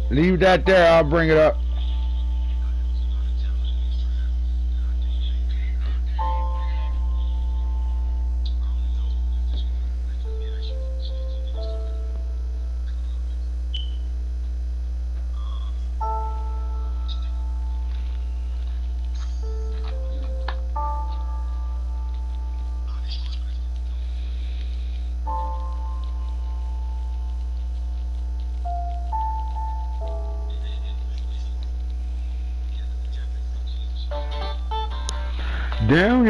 Leave that there. I'll bring it up. Down.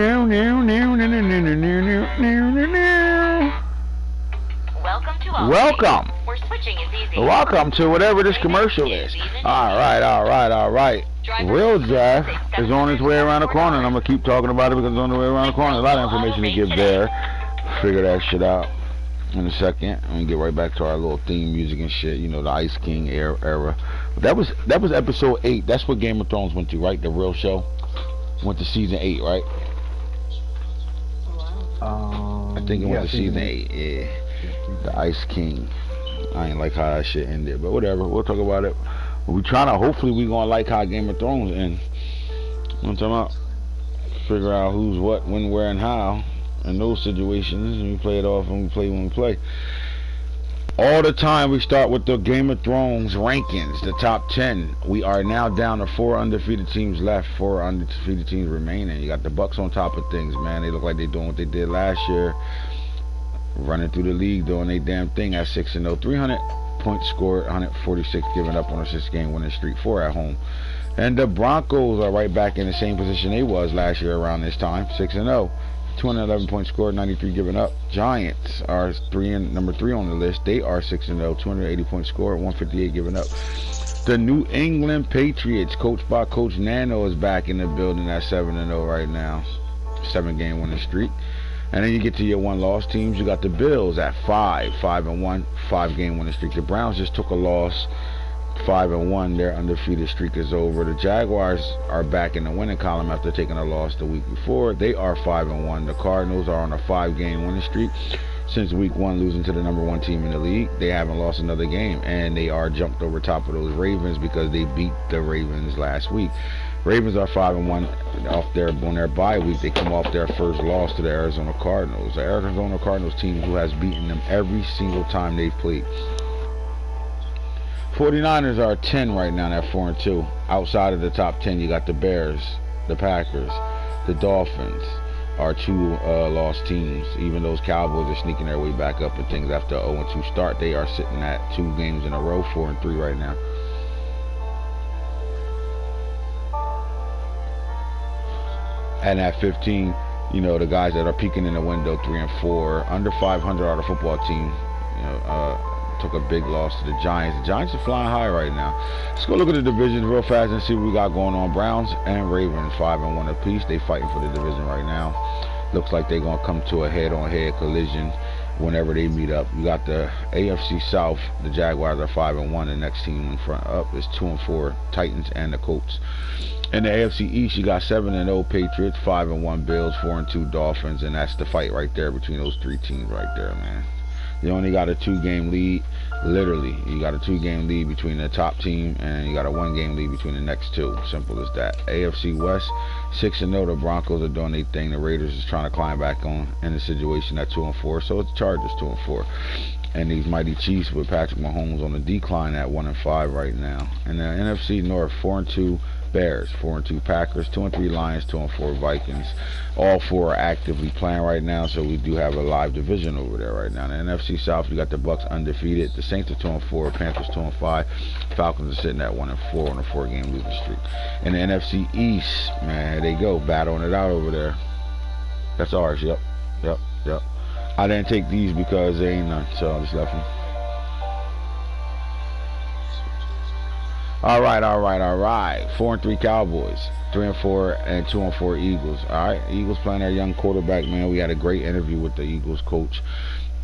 Welcome. We're switching is easy. Welcome to whatever this commercial is. All right. Real draft is on its way around the corner, and I'm gonna keep talking about it because it's on the way around the corner. A lot of information to give there. Figure that shit out in a second. I'm gonna get right back to our little theme music and shit. You know, the Ice King era. But that was episode 8. That's what Game of Thrones went to, right? The real show went to season 8, right? I think it went to season 8. Yeah. The Ice King. I ain't like how that shit ended, but whatever. We'll talk about it. We trying to. Hopefully, we gonna like how Game of Thrones end. You know what I'm talking about? Figure out who's what, when, where, and how in those situations, and we play it off, and we play when we play. All the time, we start with the Game of Thrones rankings, the top 10. We are now down to 4 undefeated teams left, 4 undefeated teams remaining. You got the Bucks on top of things, man. They look like they're doing what they did last year. Running through the league, doing their damn thing at 6-0. 300 points scored, 146 given up on a 6-game winning streak, 4 at home. And the Broncos are right back in the same position they was last year around this time, 6-0. 211 points scored, 93 given up. Giants are number 3 on the list. They are 6-0, 280 points scored, 158 given up. The New England Patriots, coached by Coach Nano, is back in the building at 7-0 right now. 7-game winning streak. And then you get to your 1-loss teams. You got the Bills at 5-1, 5-game winning streak. The Browns just took a loss, 5-1. Their undefeated streak is over. The Jaguars are back in the winning column after taking a loss the week before. They are 5-1. The Cardinals are on a 5-game winning streak since week 1, losing to the number 1 team in the league. They haven't lost another game, and they are jumped over top of those Ravens because they beat the Ravens last week. Ravens are 5-1 on their bye week. They come off their first loss to the Arizona Cardinals. The Arizona Cardinals team who has beaten them every single time they've played. 49ers are 10 right now at 4-2. Outside of the top 10, you got the Bears, the Packers, the Dolphins are 2 lost teams. Even those Cowboys are sneaking their way back up and things after a 0-2 start. They are sitting at 2 games in a row, 4-3 right now. And at 15, you know, the guys that are peeking in the window, 3-4, under 500 are the football team. You know, took a big loss to the Giants. The Giants are flying high right now. Let's go look at the divisions real fast and see what we got going on. Browns and Ravens, 5-1 apiece. They fighting for the division right now. Looks like they're gonna come to a head-on-head collision whenever they meet up. You got the AFC South. The Jaguars are 5-1. The next team in front up is 2-4, Titans and the Colts. In the AFC East, you got 7-0 Patriots, 5-1 Bills, 4-2 Dolphins, and that's the fight right there between those 3 teams right there, man. You only got a 2-game lead, literally. You got a 2-game lead between the top team, and you got a 1-game lead between the next 2. Simple as that. AFC West, 6-0. The Broncos are doing their thing. The Raiders is trying to climb back on in the situation at 2-4. So it's Chargers 2-4. And these mighty Chiefs with Patrick Mahomes on the decline at 1-5 right now. And the NFC North, 4-2 Bears, 4-2 Packers, 2-3 Lions, 2-4 Vikings. All 4 are actively playing right now, so we do have a live division over there right now. In the NFC South, you got the Bucks undefeated. The Saints are 2-4, Panthers 2-5, Falcons are sitting at 1-4 on a 4-game losing streak. In the NFC East, man, they go battling it out over there. That's ours. Yep. I didn't take these because there ain't none, so I just left them. All right. 4-3 Cowboys, 3-4, and 2-4 Eagles. All right, Eagles playing their young quarterback, man. We had a great interview with the Eagles coach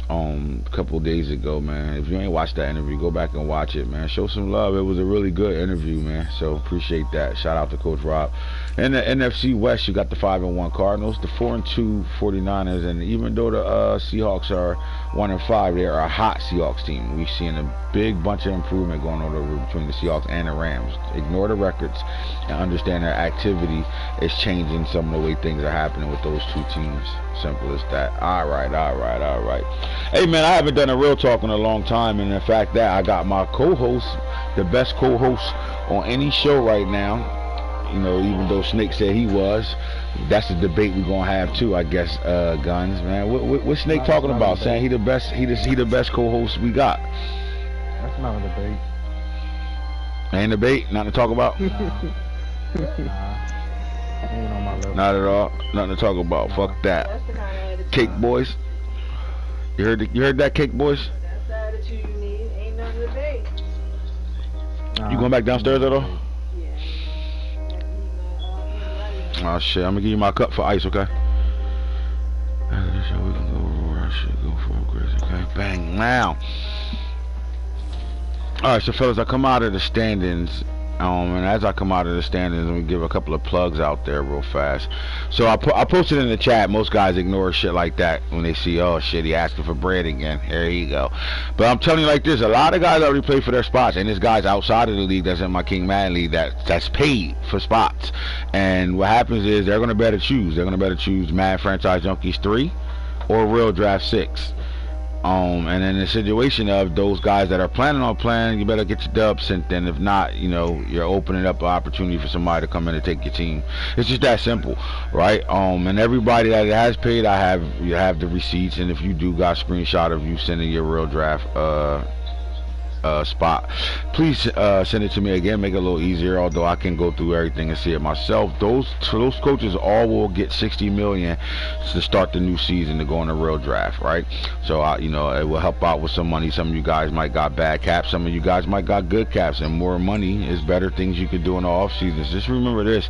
a couple of days ago, man. If you ain't watched that interview, go back and watch it, man. Show some love. It was a really good interview, man. So appreciate that. Shout out to Coach Rob. In the NFC West, you got the 5-1 Cardinals, the 4-2 49ers, and even though the Seahawks are 1-5, they're a hot Seahawks team. We've seen a big bunch of improvement going on over between the Seahawks and the Rams. Ignore the records and understand their activity is changing some of the way things are happening with those two teams. Simple as that. All right. Hey, man, I haven't done a real talk in a long time, and the fact that I got my co-host, the best co-host on any show right now. You know, even though Snake said he was, that's a debate we're gonna have too, I guess. Guns, man. What Snake talking about? Saying he the best, he the best co-host we got. That's not a debate. Ain't a debate? Nothing to talk about? Nah. Ain't on my level. Not at all. Nothing to talk about. Nah. Fuck that. Cake boys. You heard that, Cake boys? That's the attitude you need. Ain't nothing to debate. Nah, you going back downstairs at all? Yeah. Oh shit, I'm gonna give you my cup for ice, okay? After this show, we can go over. I should go for a crazy, okay? Bang, now. Alright, so fellas, I come out of the standings. And as I come out of the standings, let me give a couple of plugs out there real fast. So I posted in the chat. Most guys ignore shit like that when they see, oh shit, he asking for bread again. Here you go. But I'm telling you like this, a lot of guys already play for their spots, and there's guys outside of the league that's in my King Madden league that's paid for spots. And what happens is they're gonna better choose. They're gonna better choose Madden Franchise Junkies 3 or Real Draft 6. And in the situation of those guys that are planning on playing, you better get your dubs sent in. If not, you know, you're opening up an opportunity for somebody to come in and take your team. It's just that simple, right? And everybody that has paid, you have the receipts, and if you do got a screenshot of you sending your Real Draft spot, please send it to me again. Make it a little easier, although I can go through everything and see it myself. Those coaches all will get 60 million to start the new season to go on a Real Draft, right? So you know, it will help out with some money. Some of you guys might got bad caps, some of you guys might got good caps, and more money is better things you can do in the off seasons. Just remember this: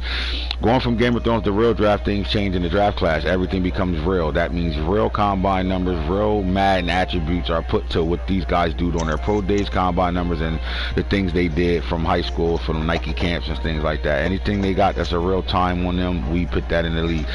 going from Game of Thrones to Real Draft, things change in the draft class. Everything becomes real. That means real combine numbers, real Madden attributes are put to what these guys do on their pro days, combine numbers, and the things they did from high school, from Nike camps and things like that. Anything they got that's a real time on them, we put that in the league.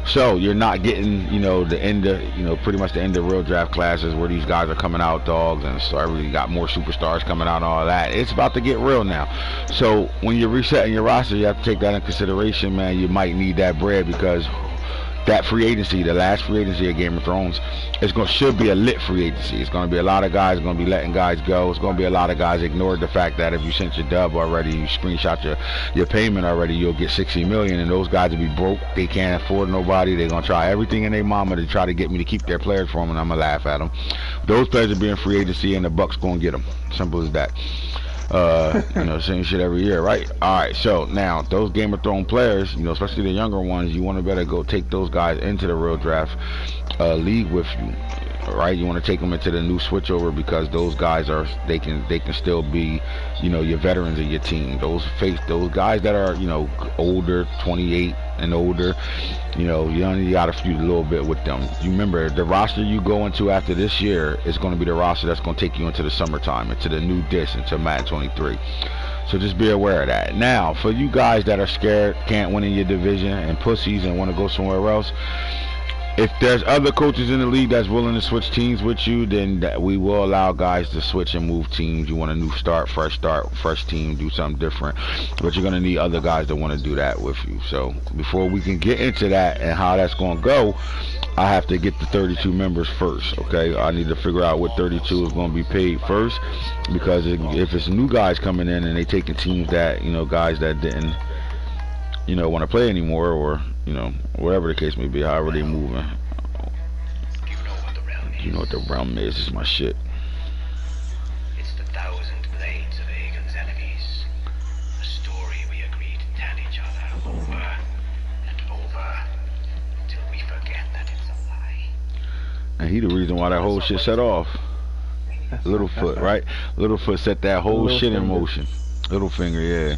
So you're not getting, you know, the end of, you know, pretty much the end of Real Draft classes where these guys are coming out dogs, and so everybody got more superstars coming out and all that. It's about to get real now. So when you're resetting your roster, you have to take that in consideration, man. You might need that bread, because that free agency, the last free agency of Game of Thrones, should be a lit free agency. It's going to be a lot of guys going to be letting guys go. It's going to be a lot of guys ignored the fact that if you sent your dub already, you screenshot your payment already, you'll get 60 million, and those guys will be broke. They can't afford nobody. They're going to try everything in their mama to try to get me to keep their players for them, and I'm going to laugh at them. Those players are being free agency, and the Bucks going to get them. Simple as that. You know, same shit every year, right? Alright, so now those Game of Thrones players, you know, especially the younger ones, you want to better go take those guys into the Real Draft league with you, right? You want to take them into the new switchover, because those guys they can still be, you know, your veterans of your team. Those guys that are, you know, older, 28 and older, you know, you only got to feud a little bit with them. You remember, the roster you go into after this year is going to be the roster that's going to take you into the summertime, into the new disc, into Madden 23. So just be aware of that. Now, for you guys that are scared, can't win in your division, and pussies and want to go somewhere else, if there's other coaches in the league that's willing to switch teams with you, then we will allow guys to switch and move teams. You want a new start, fresh team, do something different. But you're going to need other guys that want to do that with you. So before we can get into that and how that's going to go, I have to get the 32 members first, okay? I need to figure out what 32 is going to be paid first, because if it's new guys coming in and they taking teams that, you know, guys that didn't, you know, want to play anymore, or, you know, whatever the case may be, however they moving. You know what the realm is? It's my shit. It's the 1,000 blades of Aegon's enemies. A story we agreed to tell each other over and over until we forget that it's a lie. And he the reason why that whole shit set off. Littlefoot, right? Littlefoot set that whole shit in motion. Littlefinger, yeah.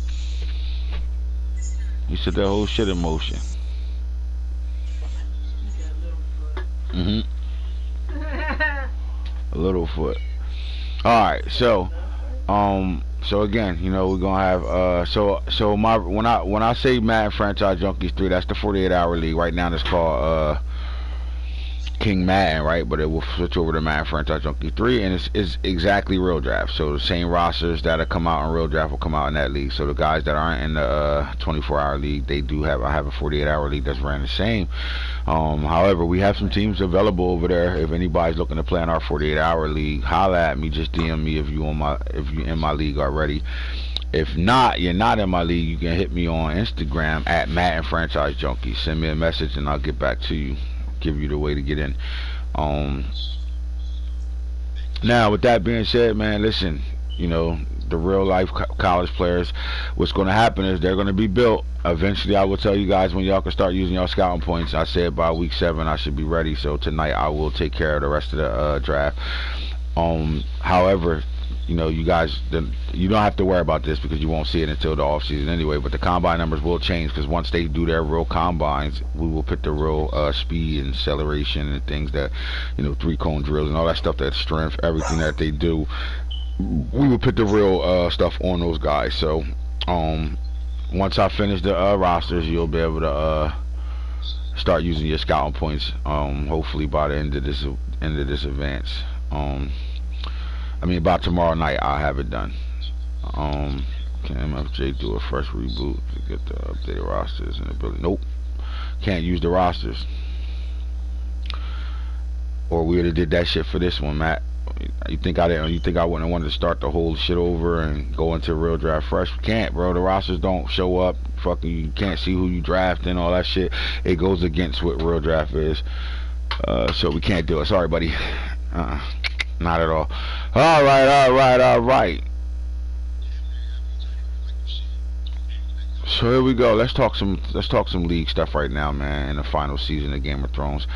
He set that whole shit in motion. Littlefoot. Alright, so So again, you know, we're gonna have so my when I say Madden Franchise Junkies 3, that's the 48-hour league. Right now it's called King Madden, right? But it will switch over to Madden Franchise Junkies 3, and it's exactly real draft. So the same rosters that'll come out in real draft will come out in that league. So the guys that aren't in the 24-hour league, they do have I have a 48-hour league that's ran the same. However, we have some teams available over there. If anybody's looking to play in our 48-hour league, holla at me. Just DM me if you in my league already. If not, you're not in my league, you can hit me on Instagram at Madden Franchise Junkies. Send me a message and I'll get back to you. Give you the way to get in. Now, with that being said, man, listen, you know, the real life college players, what's going to happen is they're going to be built. Eventually, I will tell you guys when y'all can start using y'all scouting points. I said by week 7 I should be ready. So tonight I will take care of the rest of the draft. However, you know, you guys, you don't have to worry about this because you won't see it until the off season anyway. But the combine numbers will change because once they do their real combines, we will put the real speed and acceleration and things that, you know, 3-cone drills and all that stuff, that strength, everything that they do. We will put the real stuff on those guys. So once I finish the rosters, you'll be able to start using your scouting points. Hopefully by the end of this advance. I mean, by tomorrow night, I'll have it done. Can M.F.J do a fresh reboot to get the updated rosters and ability? Nope. Can't use the rosters. Or we would have did that shit for this one, Matt. You think I didn't? You think I wouldn't have wanted to start the whole shit over and go into real draft fresh? We can't, bro. The rosters don't show up. Fucking, you can't see who you drafting, all that shit. It goes against what real draft is. So we can't do it. Sorry, buddy. Not at all. All right. So here we go. Let's talk some league stuff right now, man. In the final season of Game of Thrones,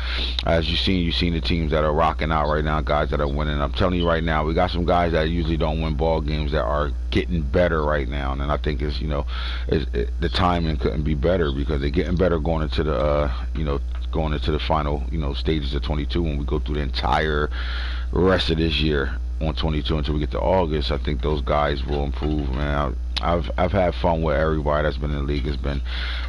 as you've seen the teams that are rocking out right now, guys that are winning. I'm telling you right now, we got some guys that usually don't win ball games that are getting better right now, and I think it's, you know, the timing couldn't be better because they're getting better going into the going into the final, you know, stages of 22 when we go through the entire rest of this year on 22 until we get to August. I think those guys will improve, man. I've had fun with everybody that's been in the league. It's been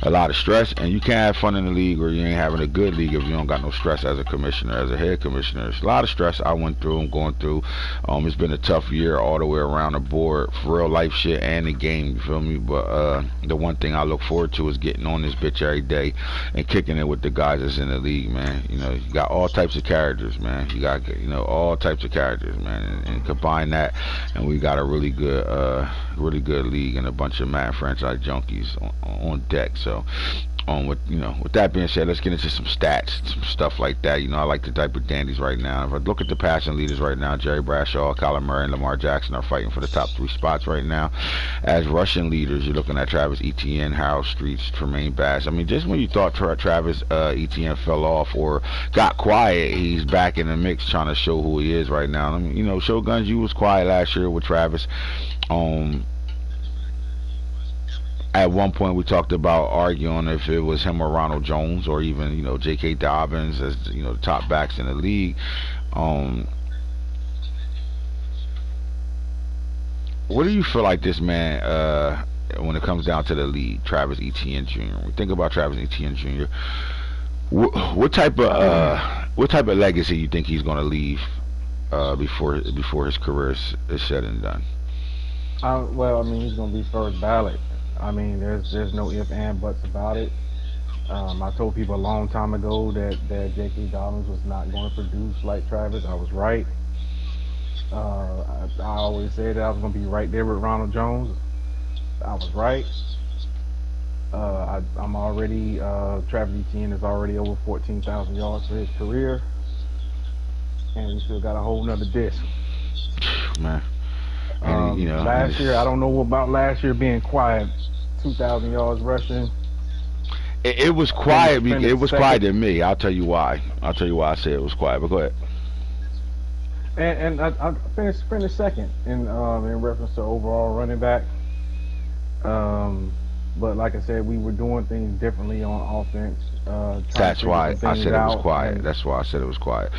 a lot of stress, and you can't have fun in the league or you ain't having a good league if you don't got no stress as a commissioner, as a head commissioner. It's a lot of stress I went through, I'm going through. It's been a tough year all the way around the board for real life shit and the game, you feel me? But the one thing I look forward to is getting on this bitch every day and kicking it with the guys that's in the league, man. You know, you got all types of characters, man. You got, you know, all types of characters, man, and combine that, and we got a really good league and a bunch of Madden Franchise Junkies on deck. So with that being said, let's get into some stats, some stuff like that. You know, I like the type of dandies right now. If I look at the passing leaders right now, Jerry Bradshaw, Kyler Murray, and Lamar Jackson are fighting for the top 3 spots right now. As rushing leaders, you're looking at Travis Etienne, Harold Streets, Tremaine Bass. I mean, just when you thought Travis Etienne fell off or got quiet, he's back in the mix trying to show who he is right now. I mean, you know, Shoguns, you was quiet last year with Travis. At one point, we talked about arguing if it was him or Ronald Jones or even, you know, J.K. Dobbins as, you know, the top backs in the league. What do you feel like this man, when it comes down to the league, Travis Etienne Jr.? When we think about Travis Etienne Jr., what type of legacy you think he's going to leave before his career is said and done? Well, I mean, he's going to be first ballot. I mean, there's no ifs and buts about it. I told people a long time ago that J.K. Dobbins was not going to produce like Travis. I was right. I always said that I was going to be right there with Ronald Jones. I was right. I'm already, Travis Etienne is already over 14,000 yards for his career. And we still got a whole nother disc. Man. You know, last year, I don't know about last year being quiet. 2,000 yards rushing. It was quiet. It was quiet to me. I'll tell you why. I say it was quiet. But go ahead. And I finished second in reference to overall running back. But like I said, we were doing things differently on offense. That's why I said it was quiet. That's why I said it was quiet.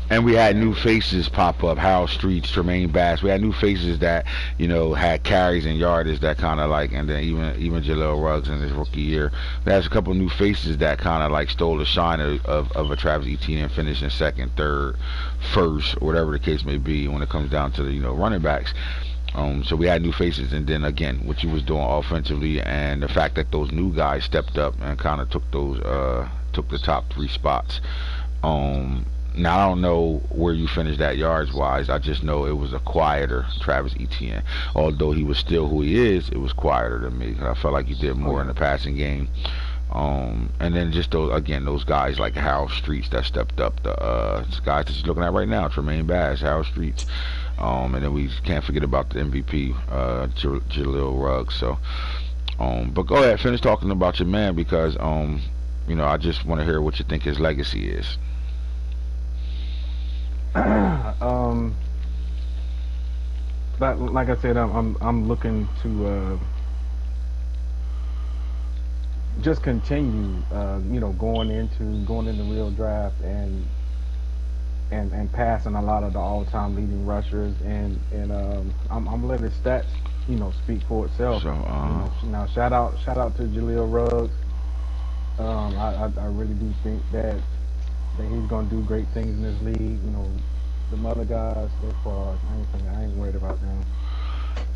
And we had new faces pop up, Harold Streets, Tremaine Bass. We had new faces that, had carries and yardage that kind of like, and then even Jaleel Ruggs in his rookie year. There's a couple new faces that kind of like stole the shine of a Travis Etienne and finishing second, third, first, or whatever the case may be when it comes down to the running backs. So we had new faces, and then again, what you was doing offensively, and the fact that those new guys stepped up and kind of took the top 3 spots. Now I don't know where you finished that yards wise. I just know it was a quieter Travis Etienne. Although he was still who he is, it was quieter than me. I felt like he did more in the passing game. And then just those guys like Harold Streets that stepped up. The guys that you're looking at right now, Tremaine Bass, Harold Streets. And then we can't forget about the MVP, Jaleel Ruggs. So, but go ahead, finish talking about your man because, I just want to hear what you think his legacy is. Like I said, I'm looking to just continue, going into the real draft and passing a lot of the all-time leading rushers, and I'm letting his stats, speak for itself. So, now shout out to Jaleel Ruggs. I really do think that he's gonna do great things in this league. The other guys, they're frauds. I ain't worried about them.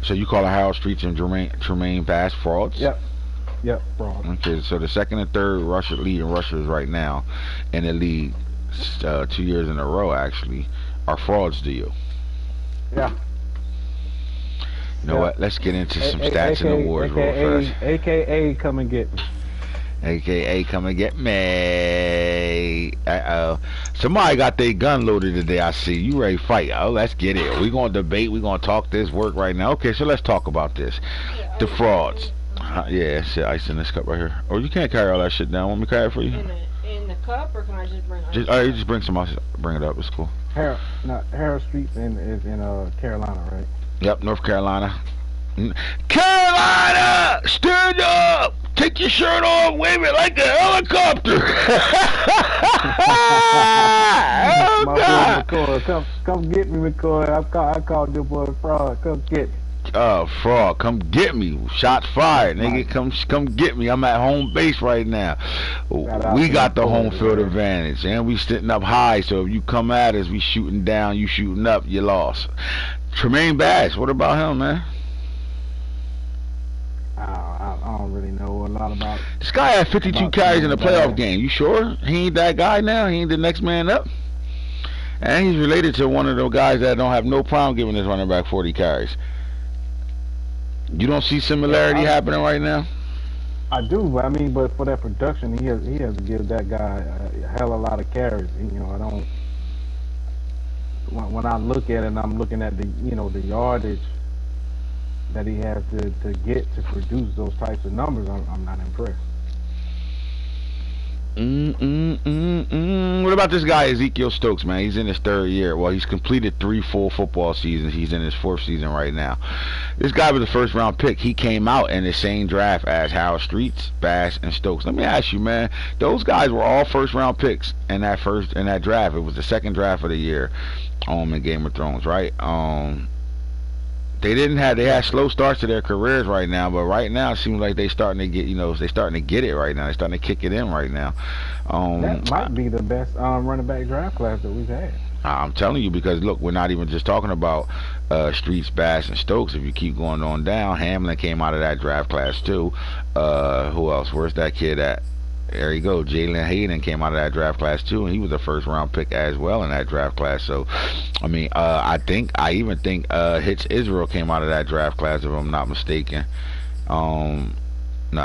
So you call Harold Streets and Tremaine Bass frauds? Yep, frauds. Okay, so the second and third leading rushers right now in the league, 2 years in a row actually, are frauds to you. Yeah. You know what? Let's get into some stats and awards real fast. AKA come and get me. AKA come and get me. Somebody got their gun loaded today. I see you ready to fight. Oh, let's get it. We gonna debate. We gonna talk this work right now. Okay, so let's talk about this. The frauds. Yeah, shit, ice in this cup right here. Oh, you can't carry all that shit down. Want me to carry it for you? In the cup, or can I just bring it? You just bring some ice. Bring it up. It's cool. Harold Streets is in Carolina, right? Yep, North Carolina. Carolina, stand up. Take your shirt off, wave it like a helicopter. My boy McCoy, come get me, McCoy. I called your boy fraud. Come get me. Fraud, come get me. Shots fired, nigga. Come get me. I'm at home base right now. We got the home field advantage, and we sitting up high. So if you come at us, we shooting down. You shooting up, you lost. Tremaine Bass, what about him, man? I don't really know a lot about. This guy had 52 carries in a playoff game. You sure he ain't that guy now? He ain't the next man up? And he's related to one of those guys that don't have no problem giving his running back 40 carries. You don't see similarity happening right now? I do, but for that production, he has to give that guy a hell of a lot of carries. I don't. When I look at it, and I'm looking at the yardage that he has to get to produce those types of numbers, I'm not impressed. What about this guy Ezekiel Stokes, man? He's in his 3rd year. Well, he's completed 3 full football seasons. He's in his 4th season right now. This guy was a 1st round pick. He came out in the same draft as Harold Streets, Bass, and Stokes. Let me ask you, man. Those guys were all 1st round picks in that draft. It was the 2nd draft of the year in Game of Thrones, right? They had slow starts to their careers right now, but right now it seems like they starting to get, they starting to get it right now. They're starting to kick it in right now. That might be the best running back draft class that we've had. I'm telling you, because look, we're not even just talking about Streets, Bass, and Stokes. If you keep going on down, Hamlin came out of that draft class too. Who else? Where's that kid at? There you go. Jalen Hayden came out of that draft class too, and he was a 1st round pick as well in that draft class. So, I even think Hits Israel came out of that draft class, if I'm not mistaken. No,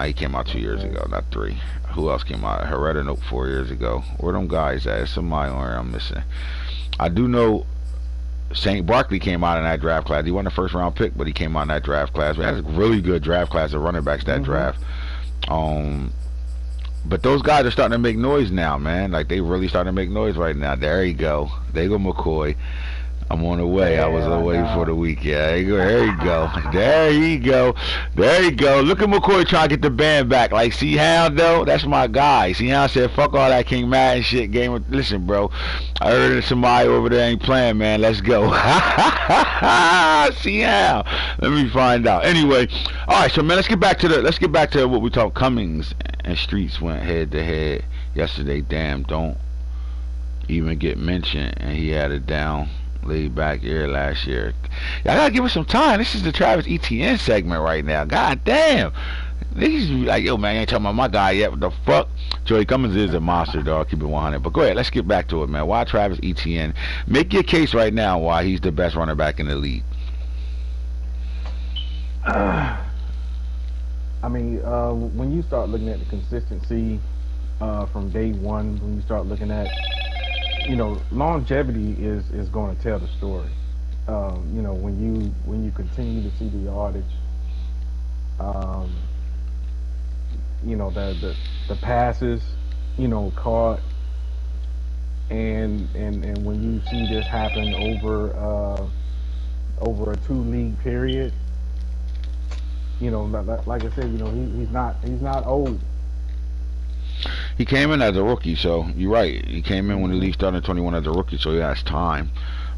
he came out 2 years ago, not 3. Who else came out? Herrera, 4 years ago. Where them guys at? Somebody on here I'm missing. I do know St. Barkley came out in that draft class. He wasn't a 1st round pick, but he came out in that draft class. We had a really good draft class of running backs that draft. But those guys are starting to make noise now, man. Like, they really starting to make noise right now. There you go. There you go, McCoy. I'm on the way. Yeah, I was away nah. for the week. Yeah, there you go. There you go. There you go. There you go. Look at McCoy trying to get the band back. Like, see how though? That's my guy. See how I said, fuck all that King Madden shit. Listen, bro. I heard somebody over there ain't playing, man. Let's go. See how? Let me find out. Anyway, all right. So man, let's get back to what we talked. Cummings and Streets went head to head yesterday. Damn, don't even get mentioned, and he had it down. Laid back year last year. Y'all gotta give us some time. This is the Travis Etienne segment right now. God damn. Niggas be like, yo man, you ain't talking about my guy yet. What the fuck? Joey Cummings is a monster, dog. Keep it 100. But go ahead, let's get back to it, man. Why Travis Etienne? Make your case right now why he's the best running back in the league. I mean, when you start looking at the consistency from day one, when you start looking at, you know, longevity is going to tell the story. You know, when you continue to see the yardage, you know, the passes, you know, caught, and when you see this happen over a 2-league period, you know, like I said, you know, he's not old. He came in as a rookie, so you're right. He came in when the league started in 21 as a rookie, so he has time.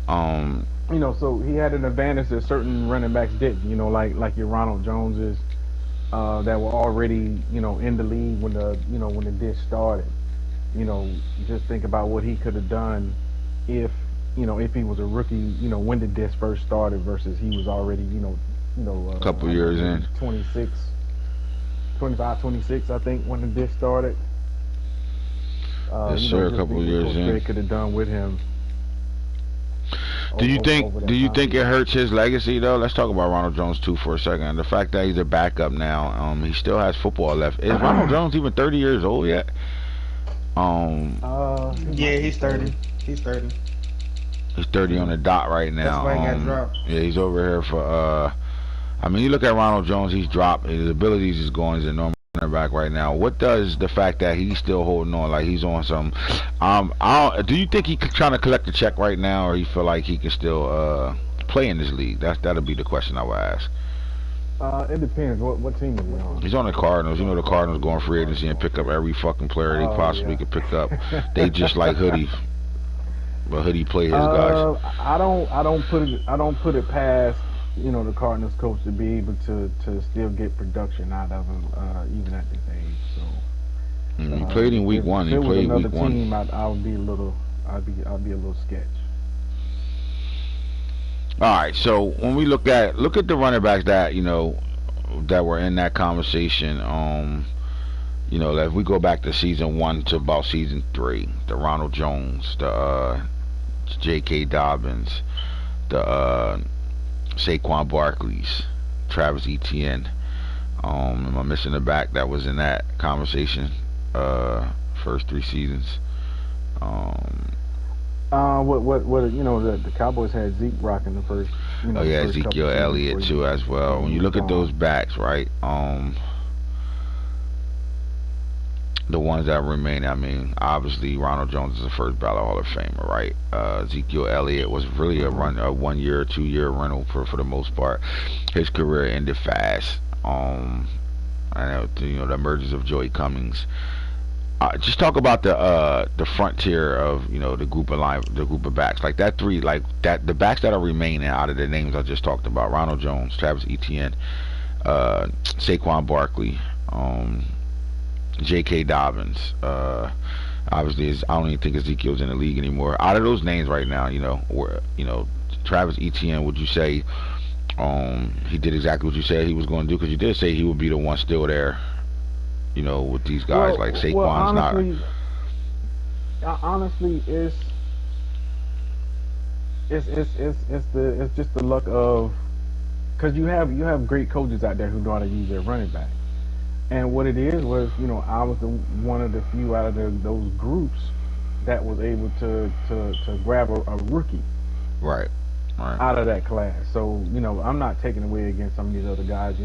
You know, so he had an advantage that certain running backs didn't. You know, like your Ronald Joneses that were already, you know, in the league when the dish started. You know, just think about what he could have done if he was a rookie. You know, when the dish first started versus he was already, a couple years in. 25, 26, I think, when the dish started. Yes, sir. A couple years in. They could have done with him. Do you think it hurts his legacy though? Let's talk about Ronald Jones too for a second. The fact that he's a backup now, he still has football left. Is Ronald Jones even 30 years old yet? Yeah, he's 30. He's 30. He's 30 on the dot right now. That's why he got dropped. Yeah, he's over here for. I mean, you look at Ronald Jones. He's dropped. His abilities is going. He's a normal running back right now. What does the fact that he's still holding on, like he's on some? Do you think he's trying to collect a check right now, or you feel like he can still play in this league? That'll be the question I would ask. It depends. What team is he on? He's on the Cardinals. You know the Cardinals going free agency and pick up every fucking player they possibly could pick up. They just like Hoodie, but Hoodie play his guys. I don't put it past the Cardinals coach to be able to still get production out of him even at this age. So he played in week one. He played week one. Team, I'd be a little sketch. All right, so when we look at the running backs that that were in that conversation, if we go back to season 1 to about season 3, the Ronald Jones, the J.K. Dobbins, the Saquon Barkley's, Travis Etienne. Am I missing the back that was in that conversation? First 3 seasons. The Cowboys had Zeke rocking the first. Ezekiel Elliott too as well. When you look at those backs, right? The ones that remain, I mean, obviously Ronald Jones is the first ballot Hall of Famer, right? Ezekiel Elliott was really a 1 year or 2 year rental for the most part. His career ended fast. I know, the emergence of Joey Cummings. Just talk about the frontier of the group of backs, like that 3, like that, the backs that are remaining out of the names I just talked about: Ronald Jones, Travis Etienne, Saquon Barkley, J.K. Dobbins. Obviously, I don't even think Ezekiel's in the league anymore. Out of those names right now, Travis Etienne, would you say he did exactly what you said he was going to do? Because you did say he would be the one still there. With these guys like Saquon's honestly, it's just the luck of, because you have great coaches out there who know how to use their running back, and what it is was I was one of the few out of those groups that was able to grab a rookie right out of that class. So I'm not taking away against some of these other guys.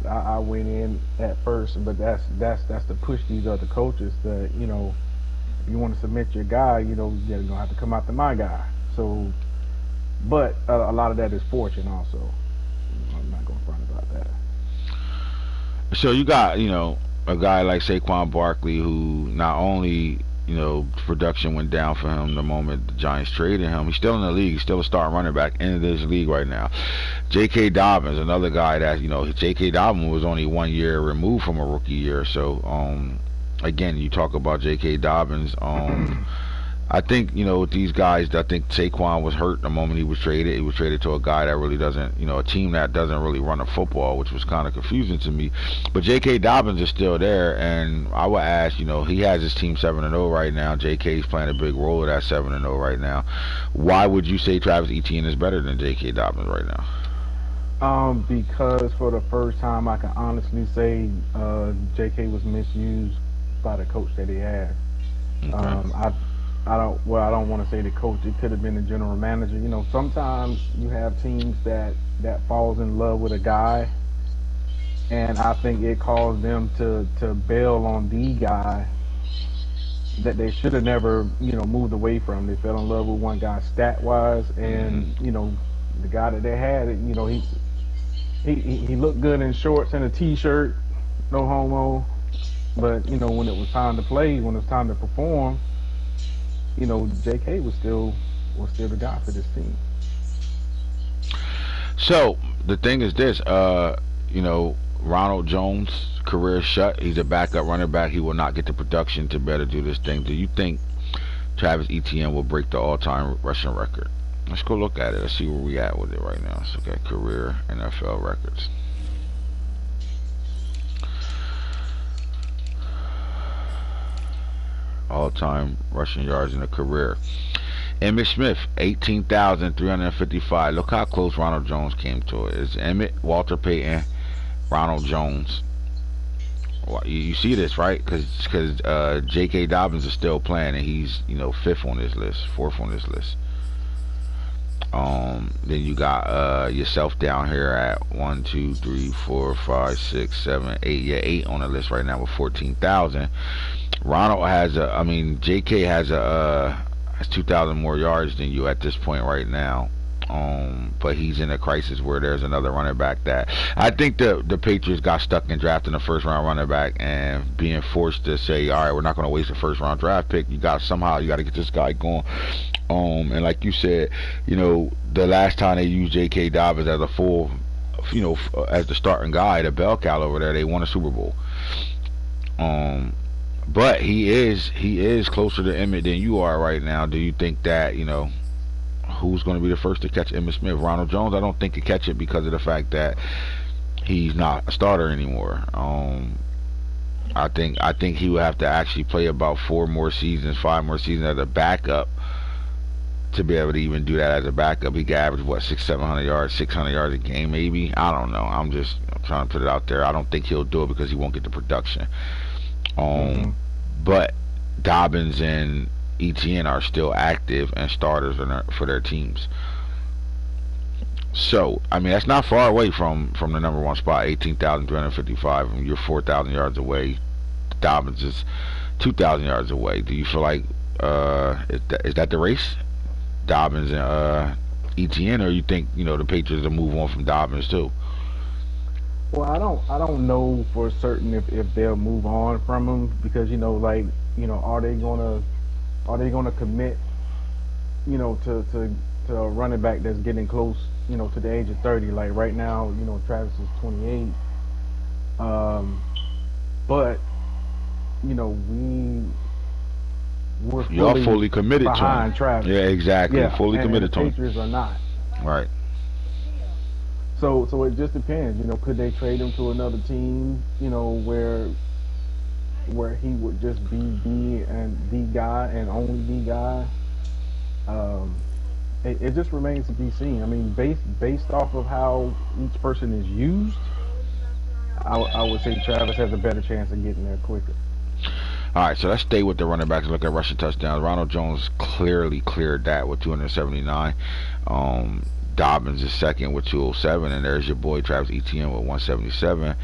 I went in at first, but that's to push these other coaches that if you want to submit your guy, you're gonna have to come after my guy. So But a lot of that is fortune also. I'm not going to front about that. So you got, a guy like Saquon Barkley who not only, production went down for him the moment the Giants traded him. He's still in the league. He's still a star running back in this league right now. J.K. Dobbins, another guy that, J.K. Dobbins was only 1 year removed from a rookie year. So, again, you talk about J.K. Dobbins. I think, with these guys, I think Saquon was hurt the moment he was traded. He was traded to a guy that really doesn't, a team that doesn't really run a football, which was kind of confusing to me. But J.K. Dobbins is still there, and I would ask, he has his team 7-0 right now. J.K.'s playing a big role of that 7-0 right now. Why would you say Travis Etienne is better than J.K. Dobbins right now? Because for the first time, I can honestly say J.K. was misused by the coach that he had. Okay. I don't want to say the coach. It could have been the general manager. Sometimes you have teams that falls in love with a guy, and I think it caused them to bail on the guy that they should have never, moved away from. They fell in love with one guy stat-wise, and the guy that they had, he looked good in shorts and a t-shirt, no homo. But when it was time to play, when it was time to perform, J.K. was still the guy for this team. So the thing is this, Ronald Jones' career shut. He's a backup running back. He will not get the production to better do this thing. Do you think Travis Etienne will break the all-time rushing record? Let's go look at it. Let's see where we at with it right now. Let's look at career NFL records. All-time rushing yards in a career. Emmitt Smith, 18,355. Look how close Ronald Jones came to it. It's Emmitt, Walter Payton, Ronald Jones. You see this, right? Because J.K. Dobbins is still playing, and he's fourth on this list. Then you got yourself down here at 1, 2, 3, 4, 5, 6, 7, 8. Yeah, 8 on the list right now with 14,000. Ronald has J.K. has 2,000 more yards than you at this point right now. But he's in a crisis where there's another running back that I think the Patriots got stuck in drafting a first round running back and being forced to say, all right, we're not going to waste a first round draft pick. You got to get this guy going. And like you said, the last time they used J.K. Dobbins as a full, as the starting guy, the bell cow over there, they won a Super Bowl. But he is closer to Emmitt than you are right now. Do you think that, who's going to be the first to catch Emmitt Smith? Ronald Jones, I don't think could catch it because of the fact that he's not a starter anymore. I think he would have to actually play about 5 more seasons as a backup to be able to even do that as a backup. He could average 600 yards a game maybe. I don't know. I'm just trying to put it out there. I don't think he'll do it because he won't get the production. But Dobbins and Etienne are still active and starters for their teams. So, that's not far away from the number one spot, 18,355, and you're 4,000 yards away. Dobbins is 2,000 yards away. Do you feel like is that the race? Dobbins and Etienne, or you think the Patriots will move on from Dobbins too? Well, I don't know for certain if they'll move on from him because are they gonna commit to a running back that's getting close to the age of 30? Like right now, Travis is 28, but we're fully committed behind to him. Travis. Yeah, exactly. Yeah, fully committed to to him. The Patriots are not. Right. So it just depends. Could they trade him to another team? Where he would just be the guy and only the guy. It just remains to be seen. Based off of how each person is used, I would say Travis has a better chance of getting there quicker. All right, so let's stay with the running backs and look at rushing touchdowns. Ronald Jones clearly cleared that with 279. Dobbins is second with 207, and there's your boy Travis Etienne with 177.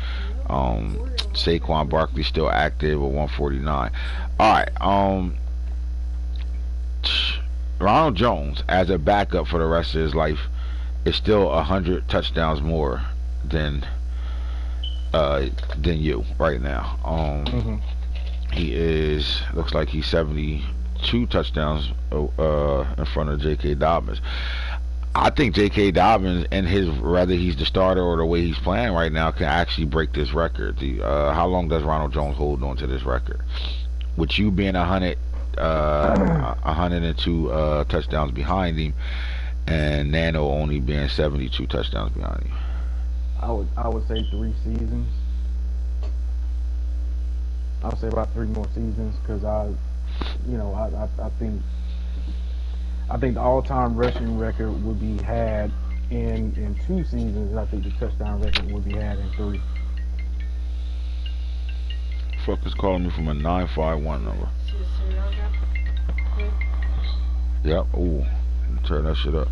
Saquon Barkley still active with 149. All right, Ronald Jones as a backup for the rest of his life is still 100 touchdowns more than you right now. He is, looks like he's 72 touchdowns in front of J.K. Dobbins. I think J.K. Dobbins and whether he's the starter or the way he's playing right now, can actually break this record. How long does Ronald Jones hold on to this record? With you being 102 touchdowns behind him, and Nano only being 72 touchdowns behind him. I would say 3 seasons. I would say about 3 more seasons, because I think the all-time rushing record would be had in 2 seasons. I think the touchdown record would be had in 3. Fuck is calling me from a 951 number. Yep. Ooh, turn that shit up.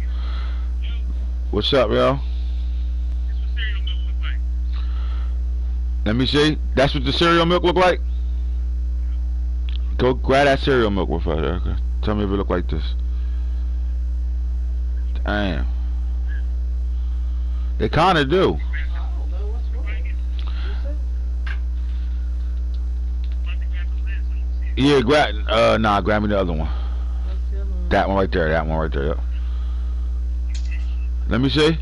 What's up, yo? Let me see. That's what the cereal milk look like? Go grab that cereal milk with her. Okay. Tell me if it look like this. Damn. They kinda do. Yeah, grab me the other one. That one right there, yep. Let me see.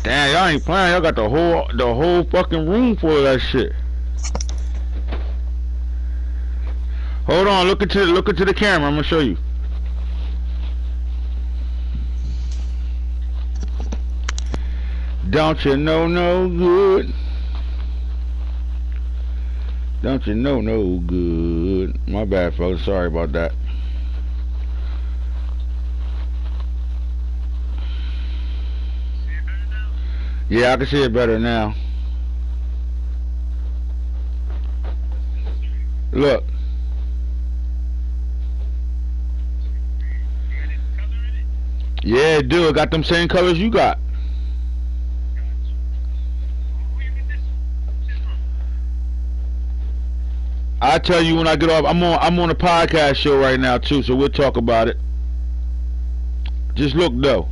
Damn, y'all ain't playing. Y'all got the whole fucking room full of that shit. Hold on, look into the camera. I'm gonna show you. Don't you know no good? Don't you know no good? My bad, folks. Sorry about that. Yeah, I can see it better now. Look. Yeah, it do. It got them same colors you got. I'll tell you when I get off. I'm on a podcast show right now too, so we'll talk about it. Just look though.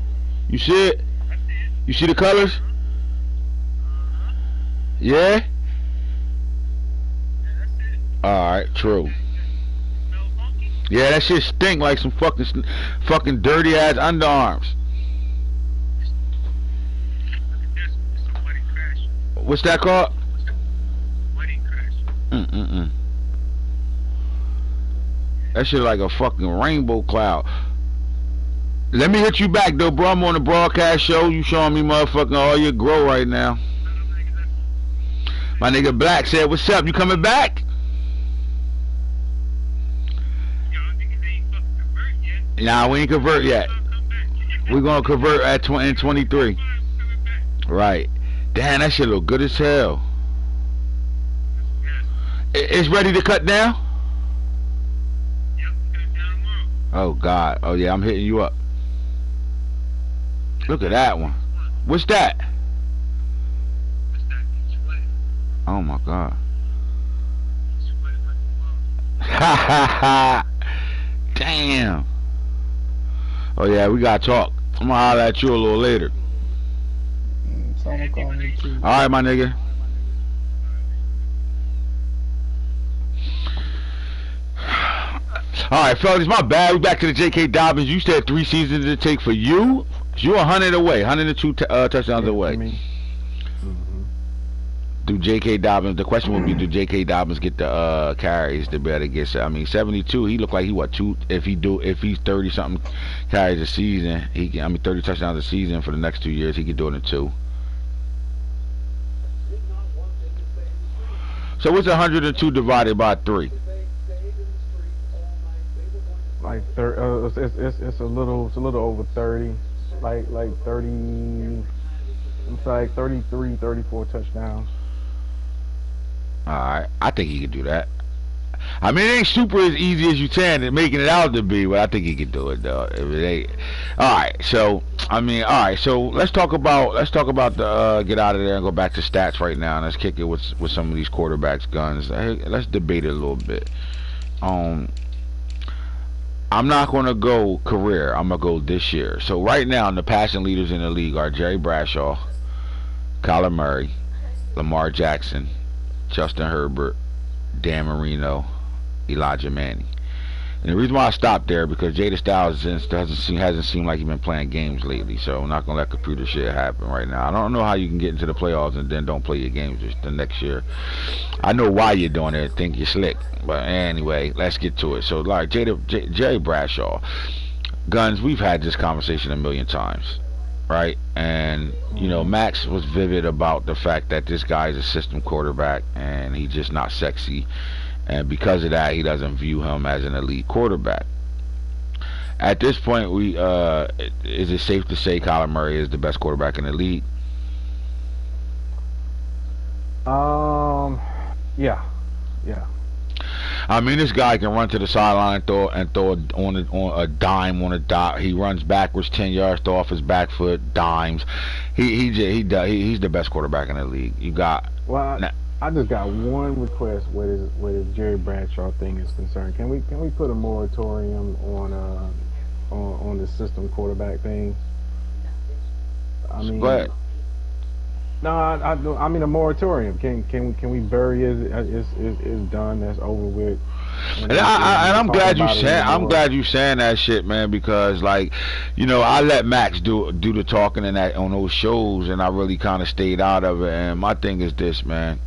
You see it? You see the colors? Yeah? Alright, true. Yeah, that shit stink like some fucking dirty ass underarms. What's that called? That shit like a fucking rainbow cloud. Let me hit you back though, bro. I'm on the broadcast show. You showing me motherfucking all your grow right now. My nigga Black said, "What's up? You coming back?" Nah, we ain't convert yet. We gonna convert at in 23. Right. Damn, that shit look good as hell. It's ready to cut down? Oh God. Oh yeah, I'm hitting you up. Look at that one. What's that? Oh my God. Ha ha ha. Damn. Oh yeah, we gotta talk. I'm gonna holler at you a little later. Someone call me too. Alright, my nigga. Alright, fellas, my bad. We back to the J.K. Dobbins. You said 3 seasons to take for you. You're 100 away, 102 touchdowns away. Do J.K. Dobbins, the question would be, do J.K. Dobbins get the carries to be able to get, I mean, 72, he looked like he, what, if he's 30 something carries a season, he can, I mean, 30 touchdowns a season for the next 2 years, he could do it in 2. So what's 102 divided by 3? Like it's a little over 30, like 30. It's like 33, 34 touchdowns. Alright, I think he could do that. I mean, it ain't super as easy as you saying it, making it out to be, but I think he can do it though. If it ain't, all right. So I mean, all right. So let's talk about the get out of there and go back to stats right now. And let's kick it with some of these quarterbacks' guns. Hey, let's debate it a little bit. I'm not gonna go career. I'm gonna go this year. So right now, the passing leaders in the league are Jerry Bradshaw, Kyler Murray, Lamar Jackson, Justin Herbert, Dan Marino, Elijah Manning. And the reason why I stopped there because GETA Styles hasn't seemed like he's been playing games lately. So I'm not gonna let computer shit happen right now. I don't know how you can get into the playoffs and then don't play your games just the next year. I know why you're doing it. Think you're slick, but anyway, let's get to it. So like Jerry Bradshaw, guns. We've had this conversation a million times, right? And you know, Max was vivid about the fact that this guy is a system quarterback and he's just not sexy. And because of that, he doesn't view him as an elite quarterback. At this point, is it safe to say Kyler Murray is the best quarterback in the league? Yeah. I mean, this guy can run to the sideline and throw on a dime on a dot. He runs backwards 10 yards, throw off his back foot, dimes. He's the best quarterback in the league. You got. Well, I just got one request where this Jerry Bradshaw thing is concerned. Can we put a moratorium on the system quarterback thing? I mean, but no, I mean a moratorium. Can we bury it? It's done. That's over with. And I'm glad you saying that shit, man, because like, you know, I let Max do the talking and that on those shows, and I really kind of stayed out of it. And my thing is this, man.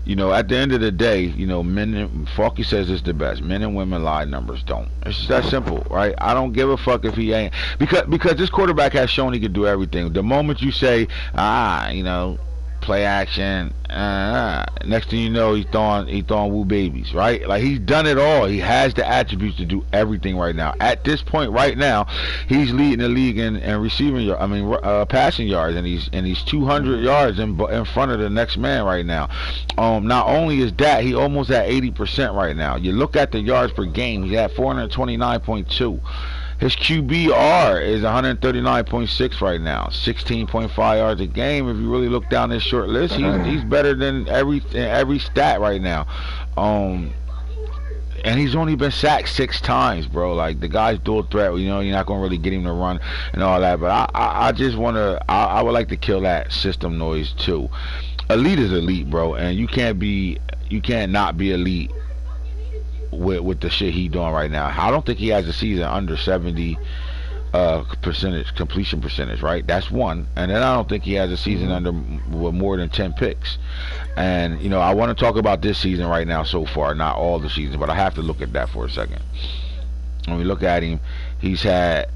You know, at the end of the day, you know, Falky says it's the best. Men and women lie, numbers don't. It's just that simple, right? I don't give a fuck if he ain't, because this quarterback has shown he can do everything. The moment you say, you know, play action, next thing you know, he's throwing woo babies, right? Like, he's done it all. He has the attributes to do everything right now. At this point right now, he's leading the league in receiving, passing yards, and he's 200 yards in front of the next man right now. Not only is that, he almost at 80% right now. You look at the yards per game, he's at 429.2. His QBR is 139.6 right now, 16.5 yards a game. If you really look down this short list, he's better than every stat right now. And he's only been sacked 6 times, bro. Like, the guy's dual threat. You know, you're not gonna really get him to run and all that. But I just I would like to kill that system noise too. Elite is elite, bro, and you can't not be elite with the shit he doing right now. I don't think he has a season under 70 completion percentage, right? That's one. And then I don't think he has a season under with more than 10 picks. And you know, I want to talk about this season right now so far, not all the season, but I have to look at that for a second. When we look at him, he had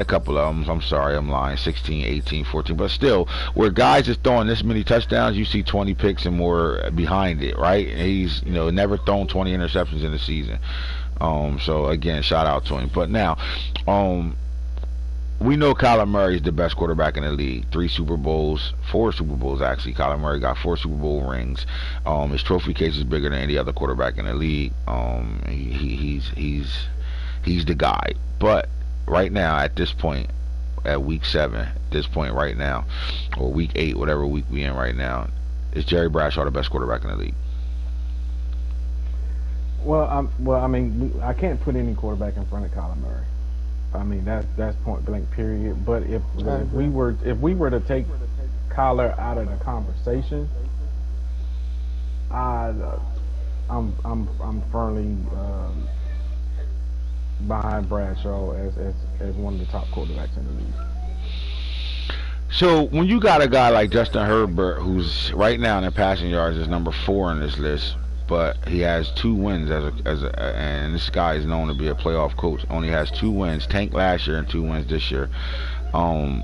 a couple of them. I'm sorry, I'm lying. 16, 18, 14. But still, where guys is throwing this many touchdowns, you see 20 picks and more behind it, right? And he's, you know, never thrown 20 interceptions in the season. So again, shout out to him. But now, we know Kyler Murray is the best quarterback in the league. 4 Super Bowls actually. Kyler Murray got 4 Super Bowl rings. His trophy case is bigger than any other quarterback in the league. He's the guy. But right now, at this point, at week 7, at this point right now, or week 8, whatever week we in right now, is Jerry Bradshaw the best quarterback in the league? Well, I mean, I can't put any quarterback in front of Kyler Murray. I mean, that's point blank period. But if we were to take Kyler out of the conversation, I'm firmly behind Bradshaw as one of the top quarterbacks in the league. So when you got a guy like Justin Herbert, who's right now in passing yards is number 4 on this list, but he has 2 wins and this guy is known to be a playoff coach. Only has 2 wins, tanked last year and 2 wins this year. And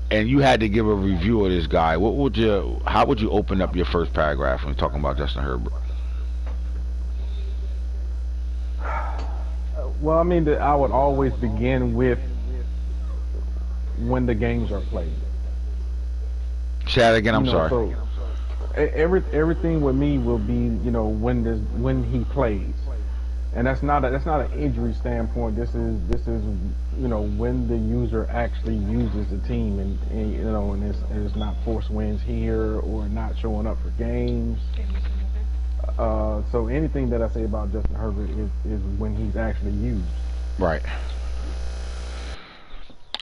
you had to give a review of this guy. How would you open up your first paragraph when you're talking about Justin Herbert? Well, I mean, I would always begin with when the games are played. Say that again. I'm sorry. everything with me will be, when he plays, and that's not an injury standpoint. This is when the user actually uses the team, and it's not forced wins here or not showing up for games. So anything that I say about Justin Herbert is when he's actually used. Right.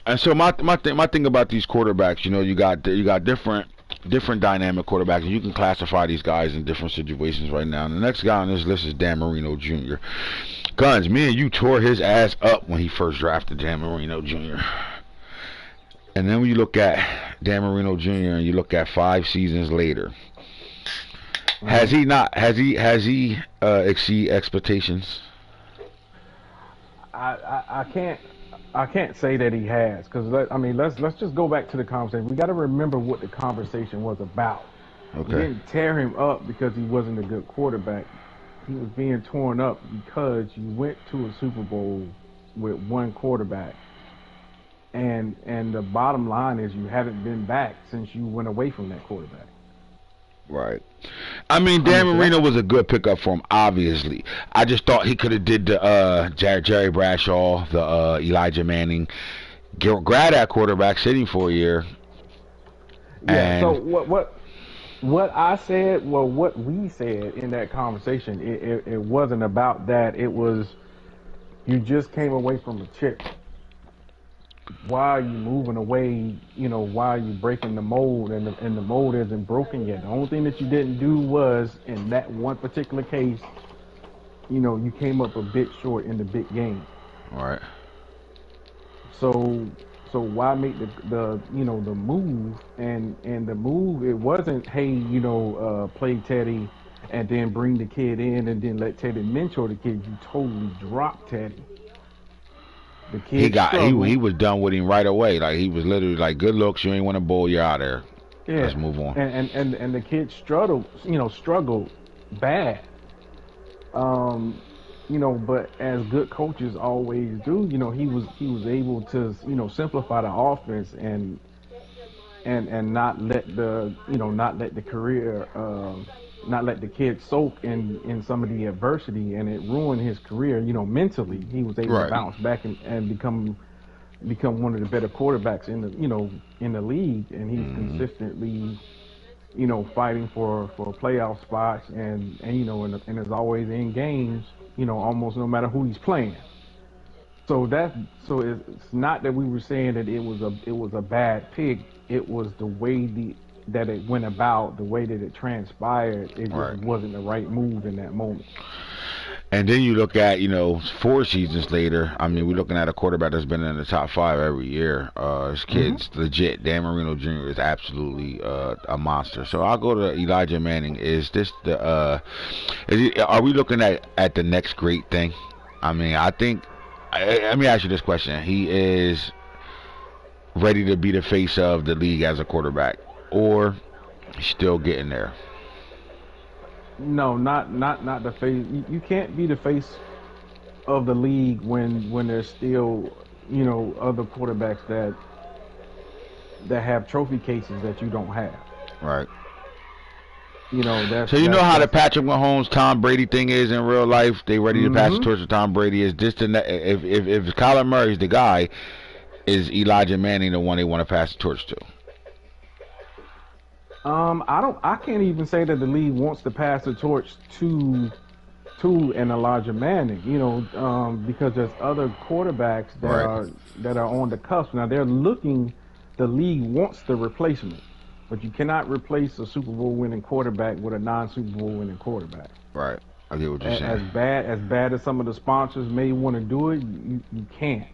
And so my thing about these quarterbacks, you got different dynamic quarterbacks, and you can classify these guys in different situations right now. And the next guy on this list is Dan Marino Jr. Guns, me and you tore his ass up when he first drafted Dan Marino Jr. And then when you look at Dan Marino Jr. and you look at 5 seasons later, has he exceed expectations? I can't say that he has, because let's just go back to the conversation. We got to remember what the conversation was about. Okay. We didn't tear him up because he wasn't a good quarterback. He was being torn up because you went to a Super Bowl with one quarterback, and the bottom line is you haven't been back since you went away from that quarterback. Right. Dan Marino was a good pickup for him, obviously. I just thought he could have did the Jerry Bradshaw, the Elijah Manning, grab that quarterback, sitting for a year. Yeah. So what I said, well, what we said in that conversation, it wasn't about that. It was, you just came away from a chip. Why are you moving away? Why are you breaking the mold? And the mold isn't broken yet. The only thing that you didn't do was, in that one particular case, you came up a bit short in the big game. All right. So why make the move? And the move, it wasn't, hey, play Teddy and then bring the kid in and then let Teddy mentor the kid. You totally dropped Teddy. The kid he was done with him right away. Like, he was literally like, good looks, you ain't win a bowl, you're out there. Yeah. Let's move on. And the kid struggled bad. But as good coaches always do, he was able to, simplify the offense and not let the career, not let the kid soak in some of the adversity, and it ruined his career. Mentally, he was able to bounce back and become one of the better quarterbacks in the league, and he's consistently, fighting for playoff spots, and is always in games, almost no matter who he's playing. So it's not that we were saying that it was a bad pick. It was the way that it went about, the way that it transpired. It just wasn't the right move in that moment. And then you look at, 4 seasons later, we're looking at a quarterback that's been in the top 5 every year. His kid's legit. Dan Marino Jr. is absolutely a monster. So I'll go to Elijah Manning. Is this are we looking at the next great thing? I think, let me ask you this question. He is ready to be the face of the league as a quarterback, or he's still getting there? No, not the face. You can't be the face of the league when there's still, other quarterbacks that have trophy cases that you don't have. Right. So how the Patrick Mahomes, Tom Brady thing is in real life. They ready to pass the torch to Tom Brady. Is this if Kyler Murray's the guy, is Elijah Manning the one they want to pass the torch to? I can't even say that the league wants to pass the torch to an Elijah Manning, because there's other quarterbacks that are on the cusp. Now the league wants the replacement, but you cannot replace a Super Bowl winning quarterback with a non-Super Bowl winning quarterback. Right. I get what you're saying. As bad as some of the sponsors may want to do it, you can't.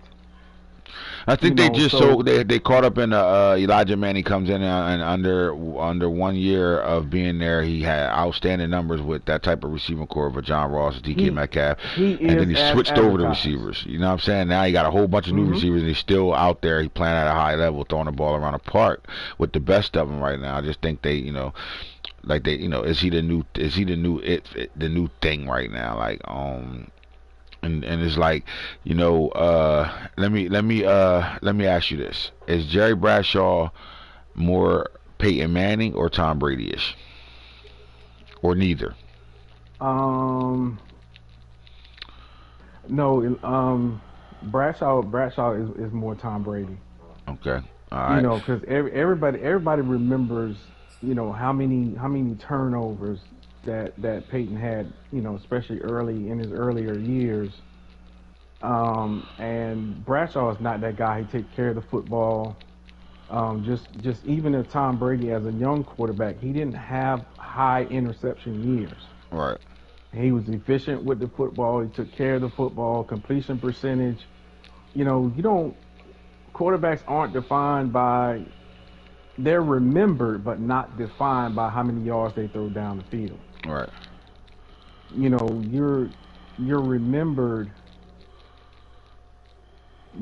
I think they caught up in Elijah Manning comes in and under 1 year of being there, he had outstanding numbers with that type of receiving core of John Ross, DK Metcalf, and then he switched over to receivers. You know what I'm saying? Now he got a whole bunch of new receivers, and he's still out there. He's playing at a high level, throwing the ball around the park with the best of them right now. I just think they, is he the new thing right now? Like, and it's like, let me ask you this: is Jerry Bradshaw more Peyton Manning or Tom Brady-ish? or neither? No, Bradshaw is more Tom Brady. Okay, all right. Because everybody remembers, how many turnovers that Peyton had, especially early in his earlier years. And Bradshaw is not that guy. He takes care of the football. Just even as Tom Brady as a young quarterback, he didn't have high interception years. Right. He was efficient with the football. He took care of the football, completion percentage. Quarterbacks aren't defined by, they're remembered, but not defined by how many yards they throw down the field. Right. You're remembered.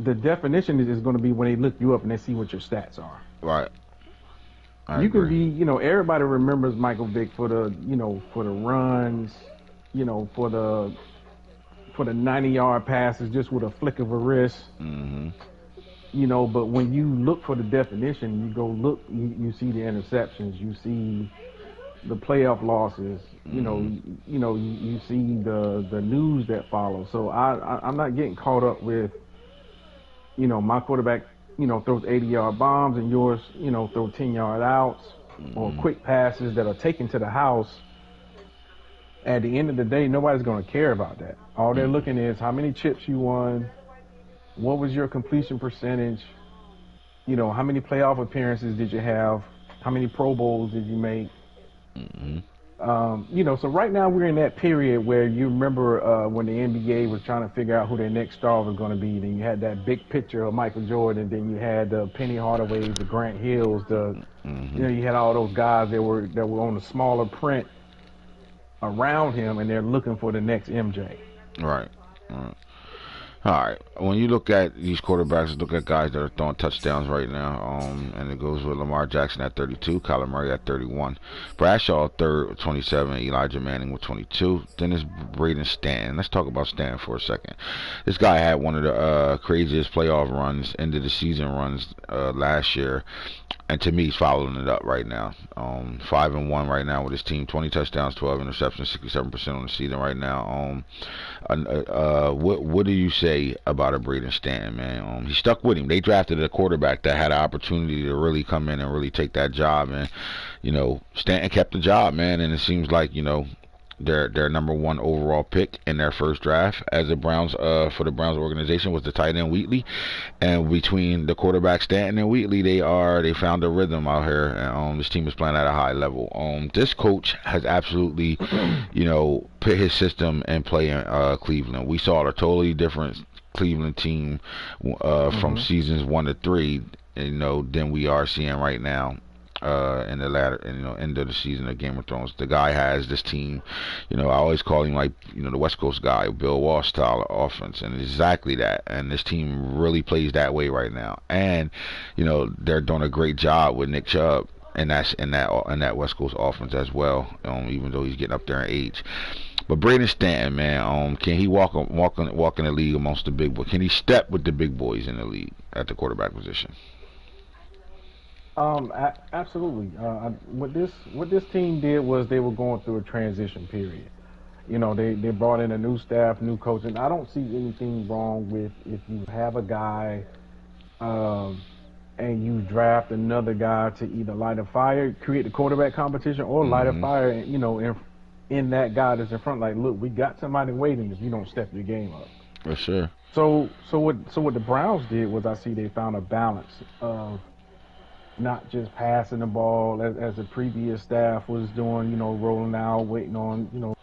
The definition is going to be when they look you up and they see what your stats are. Right. You can be, everybody remembers Michael Vick for the runs, for the 90-yard passes just with a flick of a wrist. Mm-hmm. But when you look for the definition, you go look, you see the interceptions, you see the playoff losses, Mm-hmm. you see the news that follows. So I'm not getting caught up with, my quarterback, throws 80-yard bombs and yours, throw 10-yard outs, Mm-hmm. or quick passes that are taken to the house. At the end of the day, nobody's going to care about that. All they're looking is how many chips you won, what was your completion percentage, how many playoff appearances did you have, how many Pro Bowls did you make. Mm-hmm. So right now we're in that period where you remember when the NBA was trying to figure out who their next star was going to be. Then you had that big picture of Michael Jordan. Then you had the Penny Hardaways, the Grant Hills, Mm-hmm. you had all those guys that were on the smaller print around him, and they're looking for the next MJ. Right. All right. When you look at these quarterbacks, look at guys that are throwing touchdowns right now. And it goes with Lamar Jackson at 32, Kyler Murray at 31, Bradshaw third with 27, Elijah Manning with 22. Then there's Braden Stanton. Let's talk about Stanton for a second. This guy had one of the craziest playoff runs, end of the season runs last year. And to me, he's following it up right now. 5-1 right now with his team, 20 touchdowns, 12 interceptions, 67% on the season right now. What do you say about a Braden Stanton, man? He stuck with him. They drafted a quarterback that had an opportunity to really come in and really take that job, and Stanton kept the job, man. And it seems like their number one overall pick in their first draft as the Browns for the Browns organization was the tight end Wheatley, and between the quarterback Stanton and Wheatley, they found a rhythm out here, and this team is playing at a high level. This coach has absolutely put his system in play in Cleveland. We saw a totally different Cleveland team from seasons 1 to 3 than we are seeing right now. In the latter, end of the season of Game of Thrones, the guy has this team. I always call him like the West Coast guy, Bill Walsh style of offense, and exactly that. And this team really plays that way right now. And they're doing a great job with Nick Chubb, and that's in that West Coast offense as well. Even though he's getting up there in age. But Braden Stanton, man, can he walk in the league amongst the big boys? Can he step with the big boys in the league at the quarterback position? Absolutely. What this team did was they were going through a transition period. They brought in a new staff, new coach, and I don't see anything wrong with if you have a guy and you draft another guy to either light a fire, create the quarterback competition, or light a fire, in that guy that's in front. Like, look, we got somebody waiting if you don't step your game up. For sure. So what the Browns did was I see they found a balance of not just passing the ball as the previous staff was doing, rolling out, waiting on,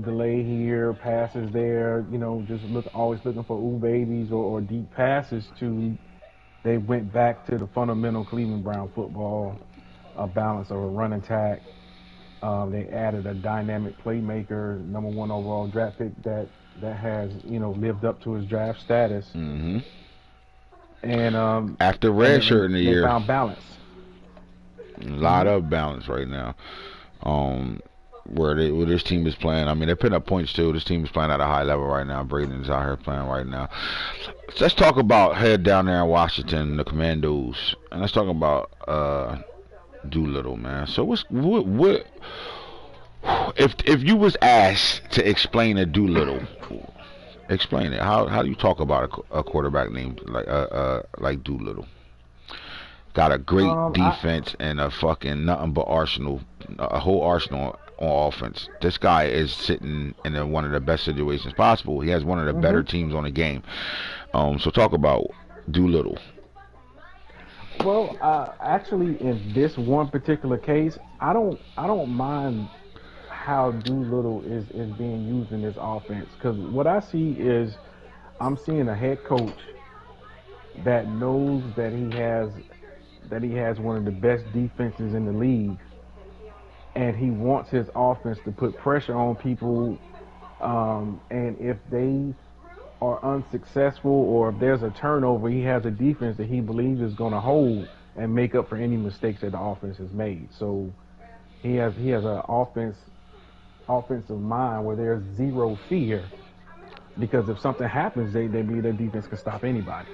delay here, passes there, just always looking for ooh babies or deep passes to, they went back to the fundamental Cleveland Brown football, a balance of a run attack. They added a dynamic playmaker, number 1 overall draft pick that has, lived up to his draft status. Mm-hmm. And after redshirt in the year, they found balance. A lot of balance right now. Where this team is playing. I mean, they're putting up points too. This team is playing at a high level right now. Braden's out here playing right now. Let's talk about head down there in Washington, the Commandos, and let's talk about Doolittle, man. So If you was asked to explain a Doolittle, explain it. How do you talk about a quarterback named like Doolittle? Got a great defense and a fucking nothing but arsenal, a whole arsenal on offense. This guy is sitting in one of the best situations possible. He has one of the better teams on the game. So talk about Doolittle. Well, actually, in this one particular case, I don't mind how Doolittle is being used in this offense, because what I see is I'm seeing a head coach that knows that he has one of the best defenses in the league, and he wants his offense to put pressure on people, and if they are unsuccessful or if there's a turnover, he has a defense that he believes is going to hold and make up for any mistakes that the offense has made. So he has an offensive mind where there's zero fear, because if something happens, their defense can stop anybody.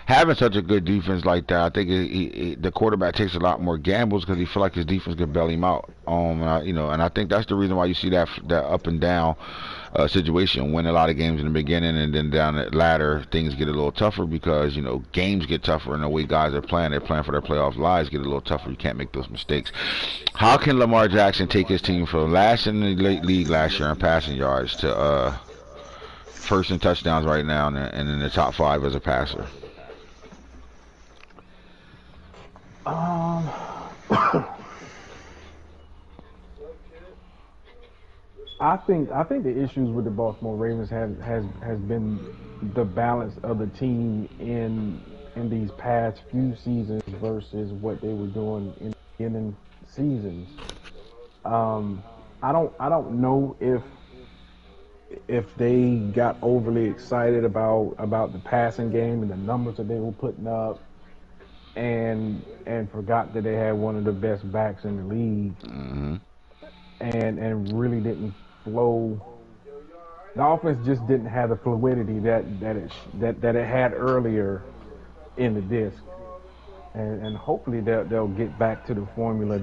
Having such a good defense like that, I think the quarterback takes a lot more gambles because he feel like his defense could bail him out. And I think that's the reason why you see that up and down situation. Win a lot of games in the beginning, and then down the ladder, things get a little tougher because games get tougher, and the way guys are playing, they're playing for their playoff lives, get a little tougher. You can't make those mistakes. How can Lamar Jackson take his team from last in the league last year in passing yards to first in touchdowns right now and in the top 5 as a passer? I think the issues with the Baltimore Ravens has been the balance of the team in these past few seasons versus what they were doing in the beginning seasons. I don't know if they got overly excited about the passing game and the numbers that they were putting up, and forgot that they had one of the best backs in the league, and really didn't flow. The offense just didn't have the fluidity that it had earlier in the disc, and hopefully they'll get back to the formula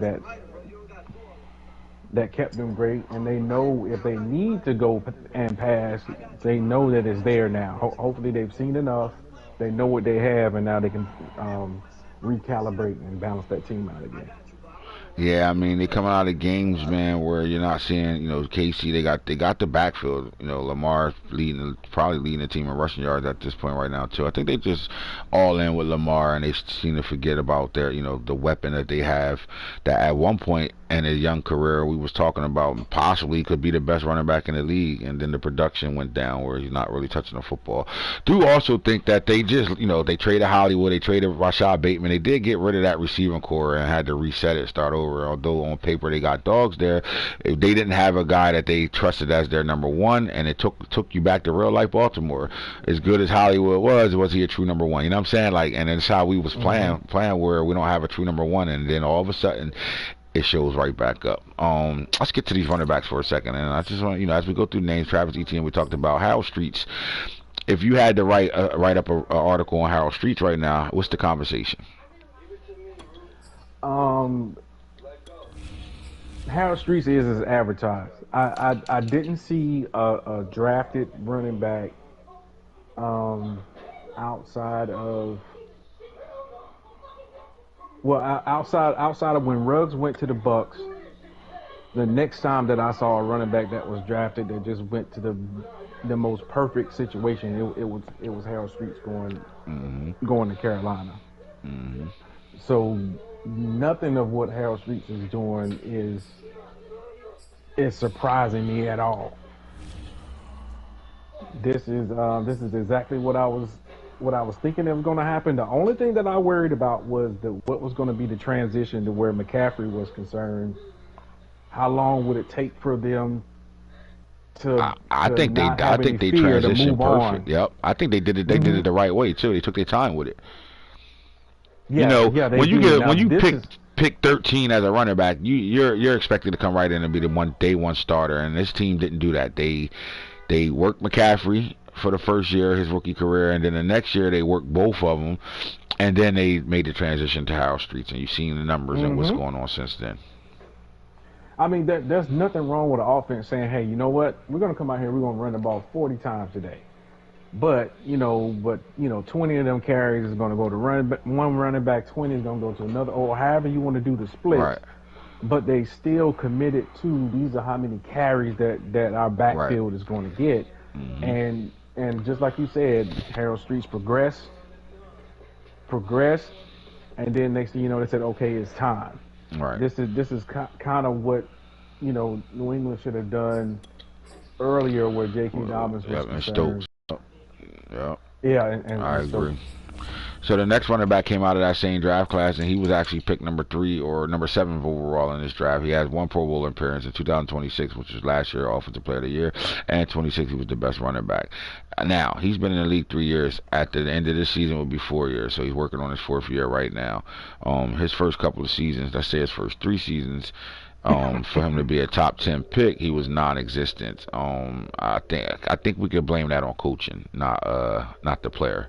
that kept them great. And they know if they need to go and pass, they know that it's there now. Hopefully they've seen enough. They know what they have, and now they can recalibrate and balance that team out again. Yeah, I mean, they coming out of games, man, where you're not seeing, KC, they got the backfield. Lamar probably leading the team in rushing yards at this point right now too. I think they just all in with Lamar, and they seem to forget about their, the weapon that they have, that at one point in his young career we was talking about possibly could be the best running back in the league, and then the production went down where he's not really touching the football. Do also think that they just, they traded Hollywood, they traded Rashad Bateman, they did get rid of that receiving core and had to reset it, start over. Although on paper they got dogs there, if they didn't have a guy that they trusted as their number one, and it took you back to real life Baltimore. As good as Hollywood was he a true number one? You know what I'm saying? Like, and that's how we was playing where we don't have a true number one, and then all of a sudden it shows right back up. Let's get to these running backs for a second, and I just want, as we go through names, Travis Etienne, we talked about Harold Streets. If you had to write up an article on Harold Streets right now, what's the conversation? Harold Streets is as advertised. I didn't see a drafted running back outside of when Ruggs went to the Bucks. The next time that I saw a running back that was drafted that just went to the most perfect situation, it was Harold Streets going to Carolina. So nothing of what Harold Streets is doing is surprising me at all. This is exactly what I was thinking it was going to happen. The only thing that I worried about was what was going to be the transition to where McCaffrey was concerned. How long would it take for them to? I think they transitioned perfect. Yep, I think they did it. They did it the right way too. They took their time with it. Yeah, when you pick 13 as a running back, you're expected to come right in and be the day one starter, and this team didn't do that. They worked McCaffrey for the first year of his rookie career, and then the next year they worked both of them, and then they made the transition to Harold Streets, and you've seen the numbers and what's going on since then. I mean, there's nothing wrong with the offense saying, hey, you know what? We're going to come out here, we're going to run the ball 40 times today. But 20 of them carries is going to go to one running back, 20 is going to go to another, or however you want to do the split. Right. But they still committed to these are how many carries that our backfield is going to get. And just like you said, Harold Streets progressed, and then next thing you know, they said, okay, it's time. Right. This is kind of what New England should have done earlier, where J.K. Dobbins was concerned. Stokes. Yeah. Yeah, and I Stokes. agree. So the next running back came out of that same draft class, and he was actually picked number 3 or number 7 overall in this draft. He has 1 Pro Bowl appearance in 2026, which was last year, Offensive Player of the Year, and 26 he was the best running back. Now he's been in the league 3 years. At the end of this season will be 4 years, so he's working on his 4th year right now. His first couple of seasons, let's say his first 3 seasons, for him to be a top 10 pick, he was non-existent. I think we could blame that on coaching, not the player.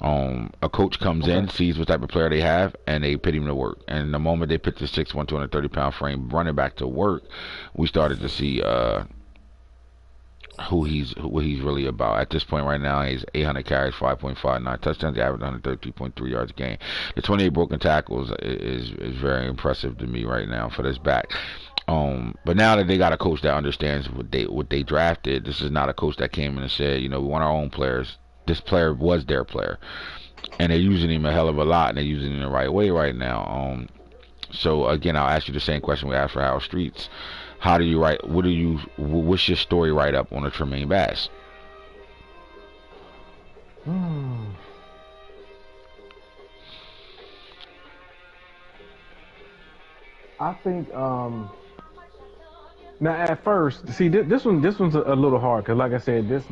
A coach comes in, sees what type of player they have, and they put him to work. And the moment they put the 6'1", 230-pound frame running back to work, we started to see what he's really about. At this point right now, he's 800 carries, 5.59 touchdowns, average 133.3 yards a game. The 28 broken tackles is very impressive to me right now for this back. But now that they got a coach that understands what they drafted, this is not a coach that came in and said, we want our own players. This player was their player, and they're using him a hell of a lot, and they're using him the right way right now. So again, I'll ask you the same question we asked for Harold Streets. How do you write? What's your story write up on a Tremaine Bass? I think now at first, see this one's a little hard, because like I said, this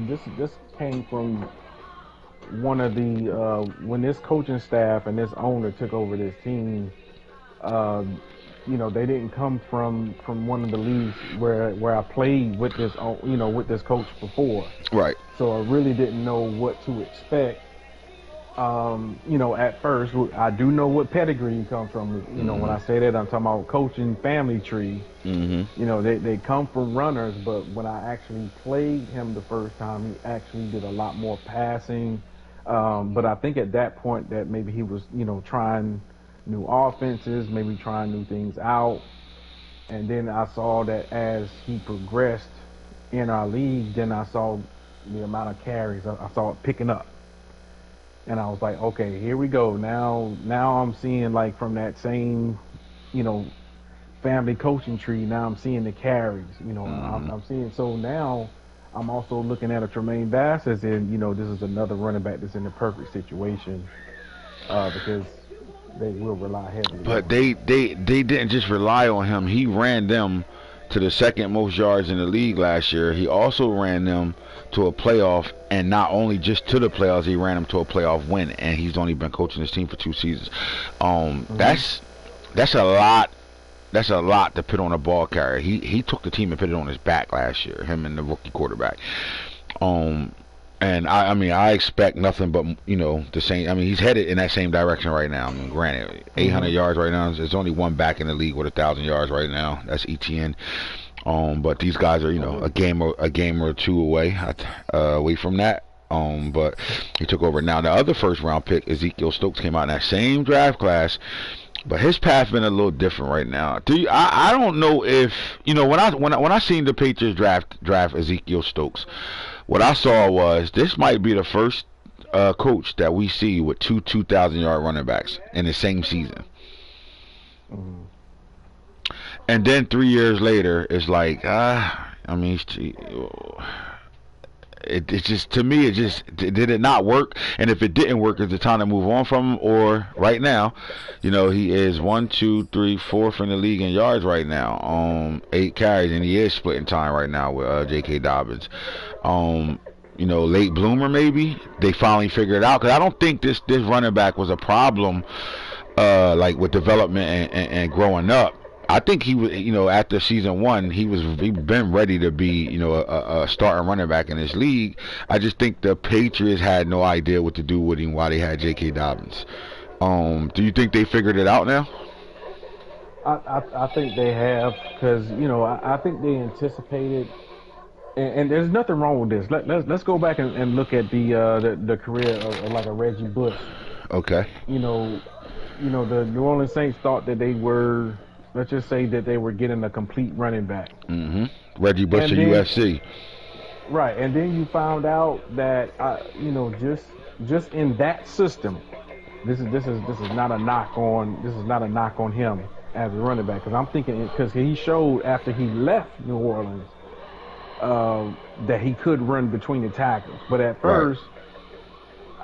came from one of the when this coaching staff and this owner took over this team. They didn't come from one of the leagues where I played with this with this coach before. Right. So I really didn't know what to expect. At first, I do know what pedigree he comes from. When I say that, I'm talking about coaching family tree. They come from runners, but when I actually played him the first time, he actually did a lot more passing. But I think at that point that maybe he was, trying new offenses, maybe trying new things out. And then I saw that as he progressed in our league, then I saw the amount of carries. I saw it picking up. And I was like, okay, here we go. Now I'm seeing, like, from that same, family coaching tree, now I'm seeing the carries. I'm seeing. So now I'm also looking at a Tremaine Bass as in, this is another running back that's in the perfect situation, because they will rely heavily. But they didn't just rely on him. He ran them to the 2nd most yards in the league last year. He also ran them to a playoff, and not only just to the playoffs, he ran them to a playoff win, and he's only been coaching this team for 2 seasons. That's a lot. That's a lot to put on a ball carrier. He took the team and put it on his back last year, him and the rookie quarterback. And I expect nothing but, the same. He's headed in that same direction right now. Granted, 800 yards right now. There's only one back in the league with 1,000 yards right now. That's ETN. But these guys are, a game or two away from that. But he took over. Now the other first round pick, Ezekiel Stokes, came out in that same draft class. But his path been a little different right now. I don't know if when I seen the Patriots draft Ezekiel Stokes, what I saw was this might be the first coach that we see with 2,000-yard running backs in the same season. And then 3 years later, it's like it just, to me, did it not work? And if it didn't work, is it time to move on from him? Or right now, he is 1, 2, 3, 4th in the league in yards right now. 8 carries, and he is splitting time right now with J.K. Dobbins. Late bloomer maybe. They finally figured it out, because I don't think this running back was a problem, like with development and growing up. I think he was, after season 1, he been ready to be, a starting running back in this league. I just think the Patriots had no idea what to do with him while they had J.K. Dobbins. Do you think they figured it out now? I think they have, because I think they anticipated, and there's nothing wrong with this. Let's go back and look at the career of like a Reggie Bush. Okay. The New Orleans Saints thought that they were, let's just say that they were getting a complete running back. Mm-hmm. Reggie Bush to UFC. Right, and then you found out that just in that system, this is not a knock on him as a running back, because I'm thinking, because he showed after he left New Orleans that he could run between the tackles, but at first. Right.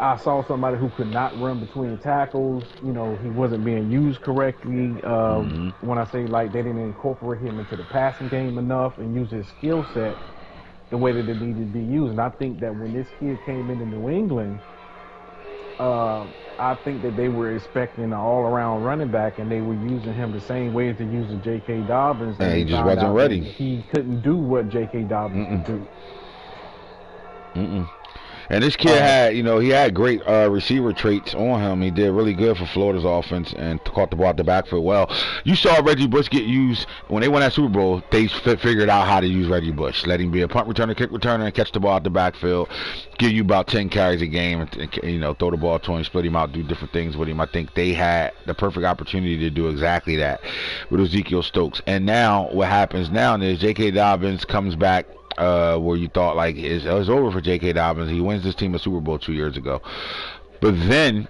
I saw somebody who could not run between the tackles. He wasn't being used correctly. When I say like they didn't incorporate him into the passing game enough and use his skill set the way that it needed to be used. And I think that when this kid came into New England, I think that they were expecting an all-around running back, and they were using him the same way as they used J.K. Dobbins. And he just wasn't ready. He couldn't do what J.K. Dobbins could do. And this kid had, he had great receiver traits on him. He did really good for Florida's offense and caught the ball at the backfield well. You saw Reggie Bush get used when they won that Super Bowl. They figured out how to use Reggie Bush. Let him be a punt returner, kick returner, and catch the ball at the backfield. Give you about 10 carries a game, and throw the ball to him, split him out, do different things with him. I think they had the perfect opportunity to do exactly that with Ezekiel Stokes. And now what happens now is J.K. Dobbins comes back. Where you thought like it's over for J.K. Dobbins. He wins this team a Super Bowl 2 years ago, but then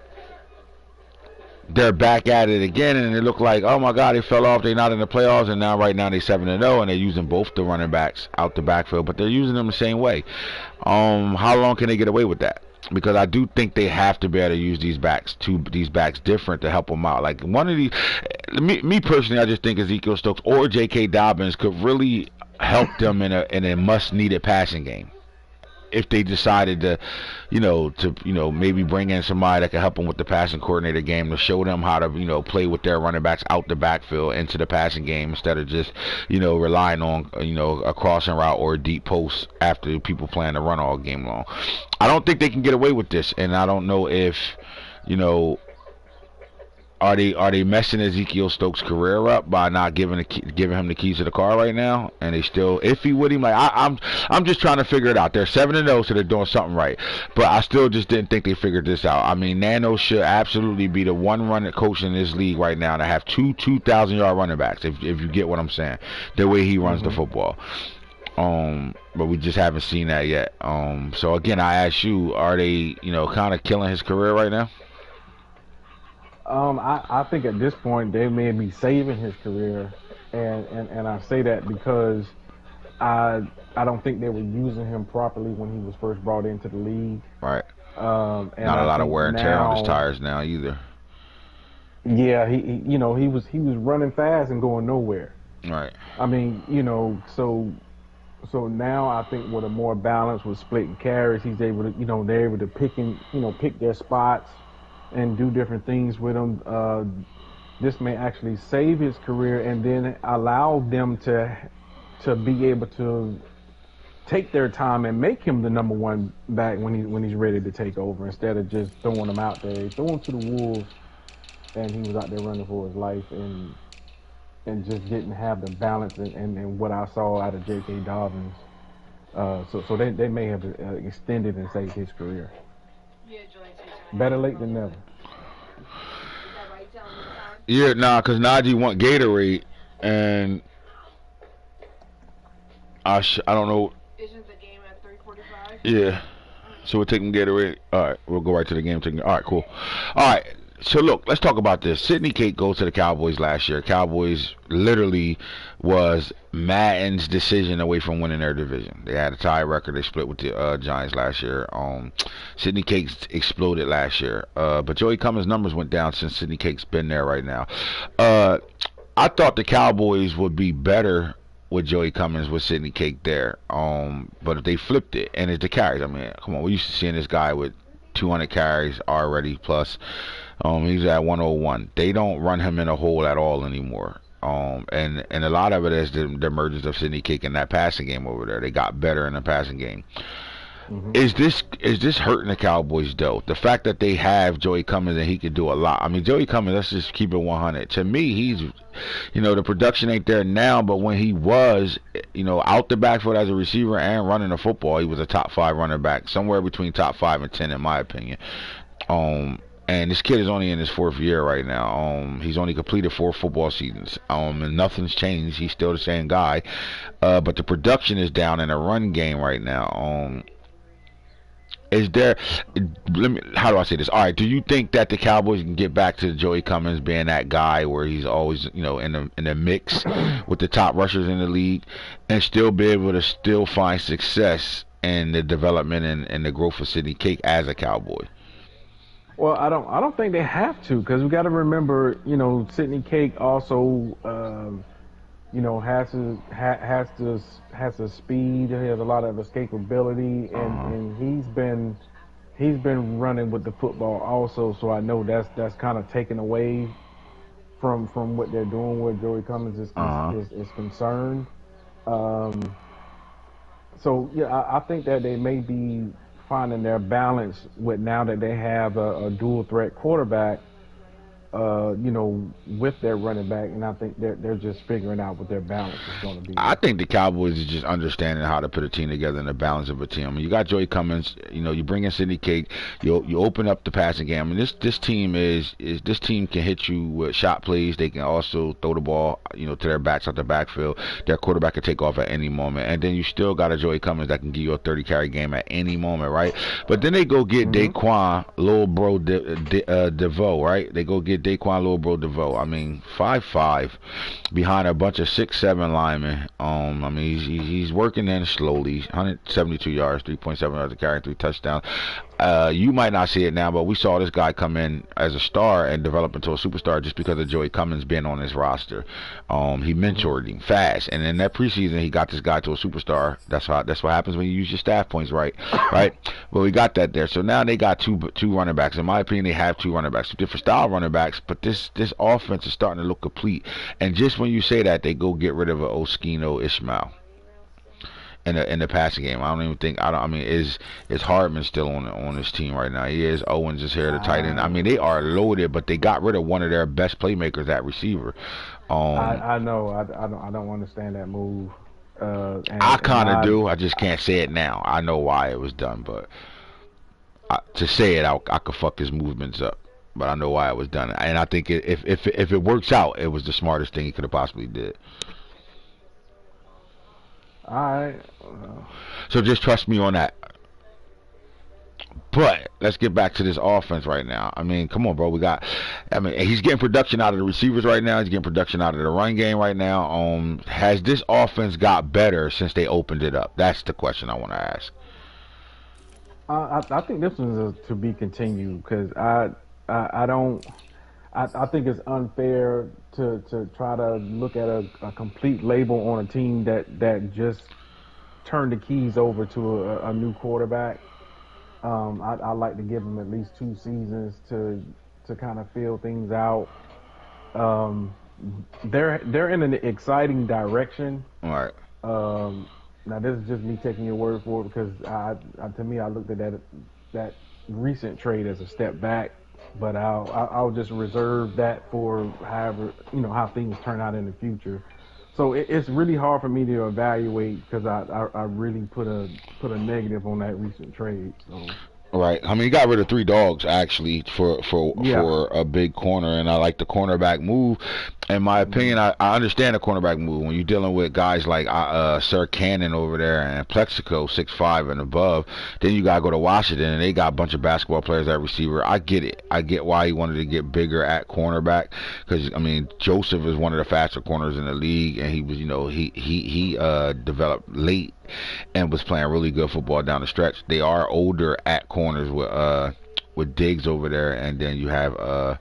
they're back at it again, and it looked like, oh my God, they fell off. They're not in the playoffs, and now right now they're 7-0, and they're using both the running backs out the backfield, but they're using them the same way. How long can they get away with that? Because I do think they have to be able to use these backs different to help them out. Like one of these, me personally, I just think Ezekiel Stokes or J.K. Dobbins could really help them in a must-needed passing game. If they decided to, maybe bring in somebody that can help them with the passing coordinator game, to show them how to, play with their running backs out the backfield into the passing game instead of just, relying on, a crossing route or a deep post after people plan to run all game long. I don't think they can get away with this, and I don't know if, Are they messing Ezekiel Stokes' career up by not giving him the keys to the car right now, and they still iffy with him? Like I'm just trying to figure it out. They're 7-0, so they're doing something right. But I still just didn't think they figured this out. I mean, Nano should absolutely be the one running coach in this league right now to have 2,000-yard running backs. If you get what I'm saying, the way he runs the football. But we just haven't seen that yet. So again, I ask you, are they kind of killing his career right now? I think at this point they may be saving his career, and I say that because I don't think they were using him properly when he was first brought into the league. Right. And not a lot of wear and tear on his tires now either. Yeah, he was running fast and going nowhere. Right. I mean, so now I think with a more balance with splitting carries, he's able to, they're able to pick their spots and do different things with him. This may actually save his career and then allow them to be able to take their time and make him the number one back when he's ready to take over, instead of just throwing him out there. He threw him to the wolves, and he was out there running for his life, and just didn't have the balance and what I saw out of J.K. Dobbins. So they may have extended and saved his career. Better late than never. Yeah, because Najee want Gatorade, and I don't know. Isn't the game at 3:45? Yeah. So we're taking Gatorade. All right, we'll go right to the game. All right, cool. All right. So look, let's talk about this. Sidney Cate goes to the Cowboys last year. Cowboys literally was Madden's decision away from winning their division. They had a tie record. They split with the Giants last year. Sidney Cate exploded last year. But Joey Cummings' numbers went down since Sidney Cate's been there right now. I thought the Cowboys would be better with Joey Cummings with Sidney Cate there. But if they flipped it, and it's the carries. I mean, come on, we used to seeing this guy with 200 carries already plus. He's at 101. They don't run him in a hole at all anymore. And a lot of it is the emergence of Sidney Cake in that passing game over there. They got better in the passing game. Is this hurting the Cowboys though? The fact that they have Joey Cummins and he can do a lot. I mean, Joey Cummins, let's just keep it 100. To me, he's, the production ain't there now, but when he was, out the backfield as a receiver and running the football, he was a top 5 running back, somewhere between top 5 and 10 in my opinion. And this kid is only in his 4th year right now. He's only completed 4 football seasons. And nothing's changed. He's still the same guy. But the production is down in the run game right now. Is there? How do I say this? All right. Do you think that the Cowboys can get back to Joey Cummins being that guy where he's always, in the mix with the top rushers in the league, and still be able to still find success in the development and the growth of Sidney Cake as a Cowboy? Well, I don't think they have to, because we got to remember, Sidney Cake also, has the speed. He has a lot of escapability, and he's been running with the football also. So I know that's kind of taken away from what they're doing where Joey Cummins is concerned. So yeah, I think that they may be finding their balance with, now that they have a dual threat quarterback, with their running back, and I think they're just figuring out what their balance is going to be. I think the Cowboys is just understanding how to put a team together and the balance of a team. I mean, you got Joey Cummins, you bring in Sidney Cake, you open up the passing game. I mean, this team this team can hit you with shot plays. They can also throw the ball, to their backs out the backfield. Their quarterback can take off at any moment, and then you still got a Joey Cummins that can give you a 30 carry game at any moment, right? But then they go get Daquan, little bro DeVoe, right? They go get Daquan, little bro DeVoe. I mean, 5'5", behind a bunch of 6'7" linemen. I mean, he's working in slowly. 172 yards, 3.7 yards a carry, 3 touchdowns. You might not see it now, but we saw this guy come in as a star and develop into a superstar just because of Joey Cummins being on his roster. He mentored him fast, and in that preseason, he got this guy to a superstar. That's what happens when you use your staff points right. Well, we got that there. So now they got two running backs. In my opinion, they have 2 running backs, 2 different style running backs. But this offense is starting to look complete. And just when you say that, they go get rid of an Oskino Ishmael in the passing game. I mean, is Hardman still on this team right now? He is. Owens is here, the tight end. I mean, they are loaded, but they got rid of one of their best playmakers at receiver. I know. I don't understand that move. I kind of do. I just can't say it now. I know why it was done, but to say it, I could fuck his movements up. But I know why it was done, and I think if it works out, it was the smartest thing he could have possibly did. All right. So just trust me on that. But let's get back to this offense right now. I mean, come on, bro. He's getting production out of the receivers right now. He's getting production out of the run game right now. Has this offense got better since they opened it up? That's the question I want to ask. I think this is to be continued, because I think it's unfair to try to look at a complete label on a team that just turned the keys over to a new quarterback. I like to give them at least 2 seasons to kind of feel things out. They're in an exciting direction. All right. Now this is just me taking your word for it, because to me I looked at that recent trade as a step back. But I'll just reserve that for however, how things turn out in the future. So it's really hard for me to evaluate, because I really put a negative on that recent trade. So. Right. I mean, he got rid of 3 dogs actually for a big corner, and I like the cornerback move. In my opinion, I understand the cornerback move when you're dealing with guys like Sir Cannon over there and Plexico 6'5" and above. Then you gotta go to Washington, and they got a bunch of basketball players at receiver. I get it. I get why he wanted to get bigger at cornerback, because I mean, Joseph is one of the faster corners in the league, and he was, he developed late and was playing really good football down the stretch. They are older at corners with Diggs over there, and then you have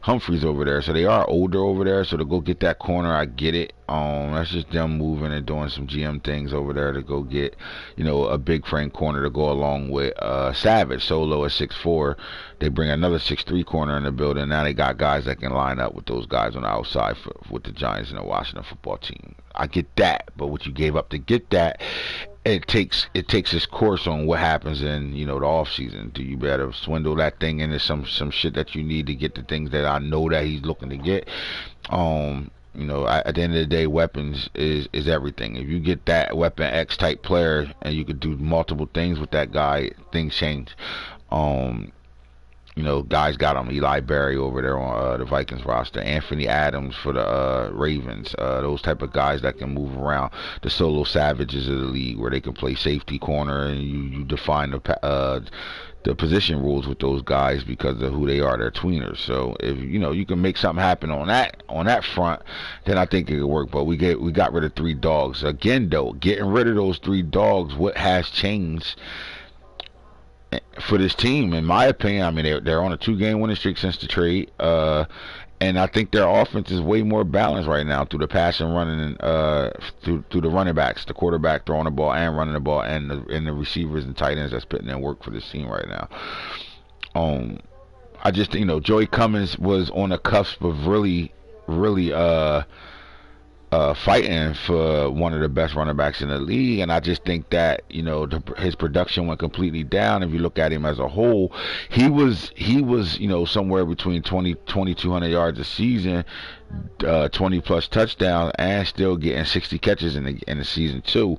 Humphreys over there, so they are older over there. So to go get that corner, I get it. That's just them moving and doing some GM things over there to go get, a big frame corner to go along with Savage Solo at 6'4". They bring another 6'3" corner in the building. Now they got guys that can line up with those guys on the outside with the Giants and the Washington football team. I get that, but what you gave up to get that, it takes its course on what happens in the off season. Do you better swindle that thing into some shit that you need to get the things that I know that he's looking to get? At the end of the day, weapons is everything. If you get that weapon X type player and you could do multiple things with that guy, things change. Guys got him. Eli Berry over there on the Vikings roster. Anthony Adams for the Ravens. Those type of guys that can move around. The Solo Savages of the league, where they can play safety, corner, and you define the position rules with those guys because of who they are. They're tweeners. So if you can make something happen on that front, then I think it could work. But we got rid of 3 dogs again. Though getting rid of those 3 dogs, what has changed for this team, in my opinion? I mean, they're on a 2-game winning streak since the trade, and I think their offense is way more balanced right now through the pass and running, through the running backs, the quarterback throwing the ball and running the ball, and the receivers and tight ends that's putting in work for this team right now. I just Joey Cummins was on the cusp of really fighting for one of the best running backs in the league, and I just think that his production went completely down. If you look at him as a whole, he was somewhere between 2,200 yards a season, 20 plus touchdowns, and still getting 60 catches in the season too.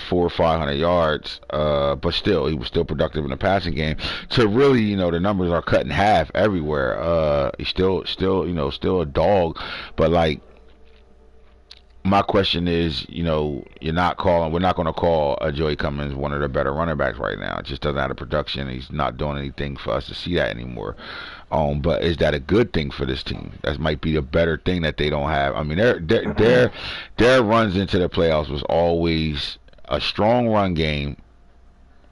400 or 500 yards, but still he was still productive in the passing game. So really, the numbers are cut in half everywhere. He's still a dog, but like, my question is, we're not going to call Joey Cummins one of the better running backs right now. It just doesn't have the production. He's not doing anything for us to see that anymore. But is that a good thing for this team? That might be the better thing that they don't have. I mean, their runs into the playoffs was always a strong run game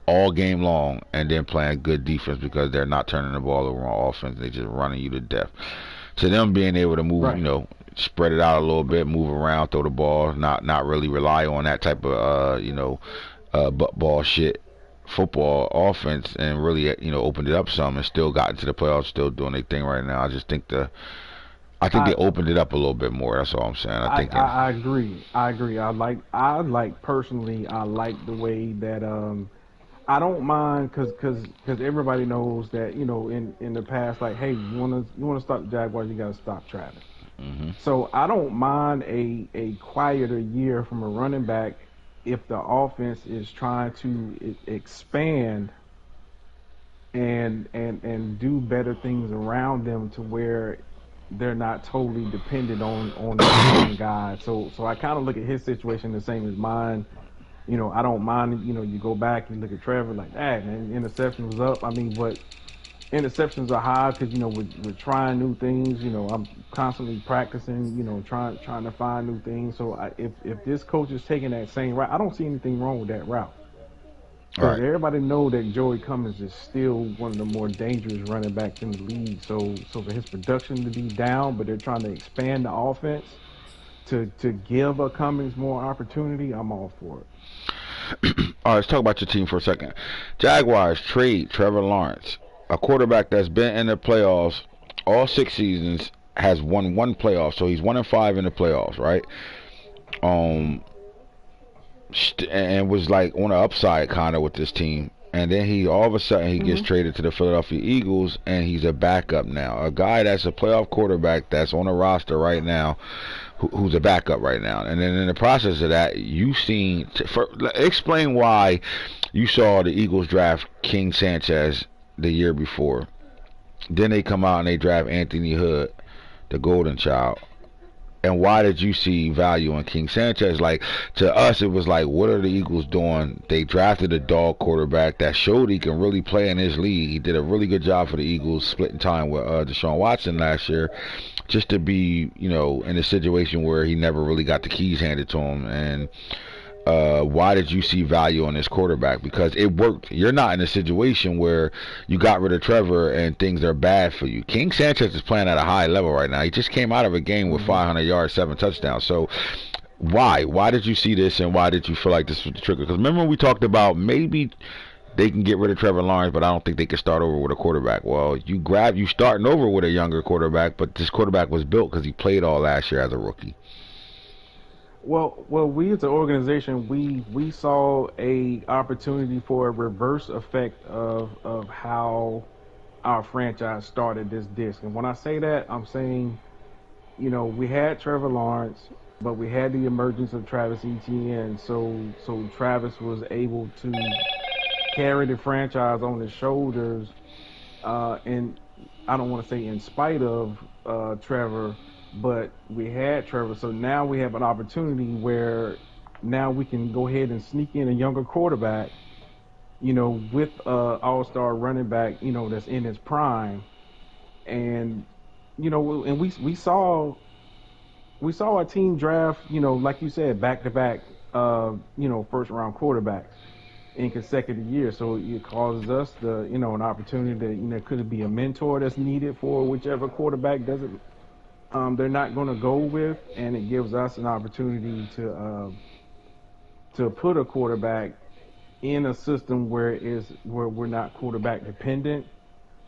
all game long, and then playing good defense because they're not turning the ball over on offense. They're just running you to death. To them being able to move, Right. Spread it out a little bit, move around, throw the ball, not really rely on that type of ball shit football offense, and really opened it up some, and still got into the playoffs, still doing their thing right now. I just think they opened it up a little bit more. That's all I'm saying. I agree. Personally, I like the way that I don't mind because everybody knows that in the past, like, hey, you want to stop the Jaguars, you got to stop Travis. Mm-hmm. So I don't mind a quieter year from a running back if the offense is trying to expand and do better things around them to where they're not totally dependent on one guy. So I kind of look at his situation the same as mine. I don't mind. You go back, you look at Trevor, like, man, interceptions was up. I mean, but interceptions are high because we're trying new things. I'm constantly practicing. Trying to find new things. So if this coach is taking that same route, I don't see anything wrong with that route. Because everybody know that Joey Cummins is still one of the more dangerous running backs in the league. So for his production to be down, but they're trying to expand the offense to give a Cummins more opportunity, I'm all for it. All right, let's talk about your team for a second. Jaguars trade Trevor Lawrence, a quarterback that's been in the playoffs all 6 seasons, has won 1 playoff, so he's 1-5 in the playoffs, right? And was like on the upside kind of with this team, and then he all of a sudden he gets traded to the Philadelphia Eagles, and he's a backup now, a guy that's a playoff quarterback that's on the roster right now, who's a backup right now. And then in the process of that, you seen explain why you saw the Eagles draft King Sanchez the year before, then they come out and they draft Anthony Hood, the golden child. And why did you see value in King Sanchez? Like, to us, it was like, what are the Eagles doing? They drafted a dog quarterback that showed he can really play in his league. He did a really good job for the Eagles, splitting time with Deshaun Watson last year, just to be, in a situation where he never really got the keys handed to him. And why did you see value on this quarterback? Because it worked. You're not in a situation where you got rid of Trevor and things are bad for you. King Sanchez is playing at a high level right now. He just came out of a game with 500 yards, 7 touchdowns. So why did you see this, and why did you feel like this was the trigger? Because remember we talked about maybe they can get rid of Trevor Lawrence, but I don't think they can start over with a quarterback. Well, you starting over with a younger quarterback, but this quarterback was built because he played all last year as a rookie. Well, we as an organization, we saw a opportunity for a reverse effect of how our franchise started this disc. And when I say that, I'm saying, we had Trevor Lawrence, but we had the emergence of Travis Etienne. So Travis was able to carry the franchise on his shoulders, and I don't want to say in spite of Trevor, but we had Trevor. So now we have an opportunity where now we can go ahead and sneak in a younger quarterback, with all-star running back, that's in his prime, and and we saw a team draft, like you said, back-to-back, first-round quarterbacks in consecutive years. So it causes us an opportunity that, could it be a mentor that's needed for whichever quarterback doesn't, they're not going to go with, and it gives us an opportunity to put a quarterback in a system where we're not quarterback dependent,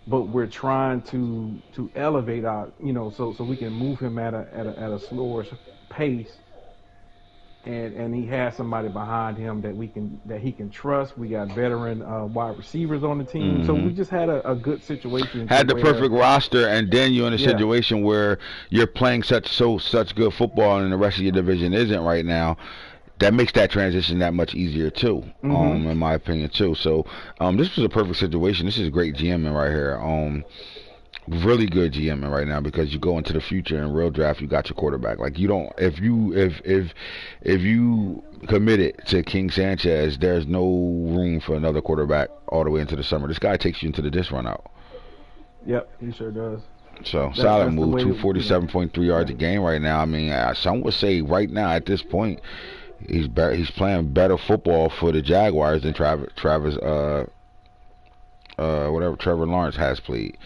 but we're trying to elevate our, so we can move him at a slower pace. And he has somebody behind him that he can trust. We got veteran wide receivers on the team, so we just had a good situation. Had the perfect roster, and then you're in a situation where you're playing such good football, and the rest of your division isn't right now. That makes that transition that much easier too, in my opinion too. So this was a perfect situation. This is great GMing right here. Really good GMing right now, because you go into the future in real draft, you got your quarterback. Like, you don't, if you commit it to King Sanchez, there's no room for another quarterback all the way into the summer. This guy takes you into the disc run out. Yep, he sure does. So solid move. 247.3 yards a game right now. I mean, some would say right now at this point he's playing better football for the Jaguars than Trevor Lawrence has played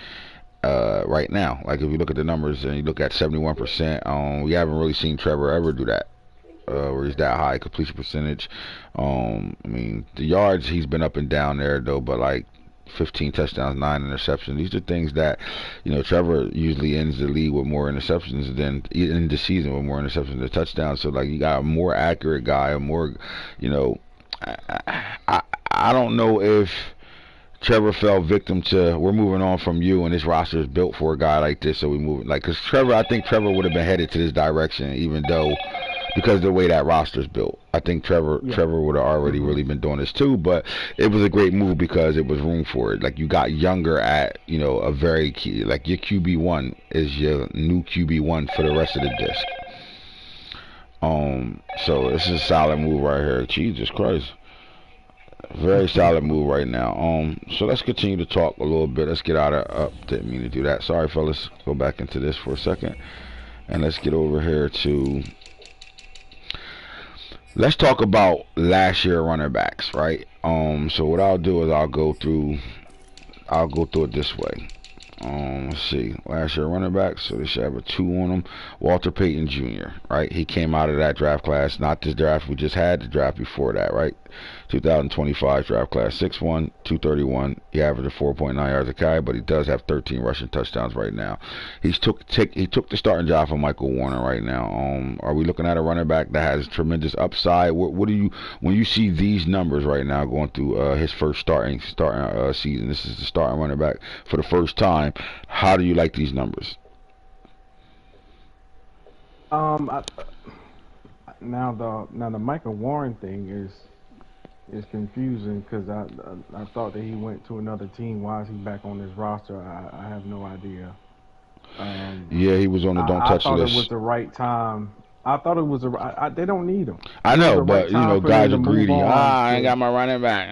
right now. Like, if you look at the numbers and you look at 71%, we haven't really seen Trevor ever do that, where he's that high completion percentage. I mean, the yards, he's been up and down there though, but like 15 touchdowns, 9 interceptions. These are things that, Trevor usually ends the league with more interceptions than in the season with more interceptions than touchdowns. So like, you got a more accurate guy, a more, I don't know if Trevor fell victim to, we're moving on from you, and this roster is built for a guy like this, so we move it. Like, because I think Trevor would have been headed to this direction, even though, because of the way that roster is built. I think Trevor would have already really been doing this too, but it was a great move because it was room for it. Like, you got younger at, a very key, like your QB1 is your new QB1 for the rest of the disc. So this is a solid move right here. Jesus Christ. Very solid move right now. So let's continue to talk a little bit. Let's get out of didn't mean to do that. Sorry, fellas. Go back into this for a second, and let's get over here to. Let's talk about last year running backs, right? So what I'll do is I'll go through it this way. Let's see. Last year running backs, so they should have a 2 on them. Walter Payton Jr., right? He came out of that draft class, not this draft we just had, the draft before that, right? 2025 draft class, 6'1", 231. He averaged 4.9 yards a carry, but he does have 13 rushing touchdowns right now. He took the starting job from Michael Warner right now. Are we looking at a running back that has tremendous upside? What do you, when you see these numbers right now going through his first starting season? This is the starting running back for the first time. How do you like these numbers? Now the Michael Warren thing is confusing, because I thought that he went to another team. Why is he back on this roster? I have no idea. Yeah, he was on the don't touch list. I thought it was the right time. I thought it was they don't need him. I know, but guys are greedy. I ain't got my running back.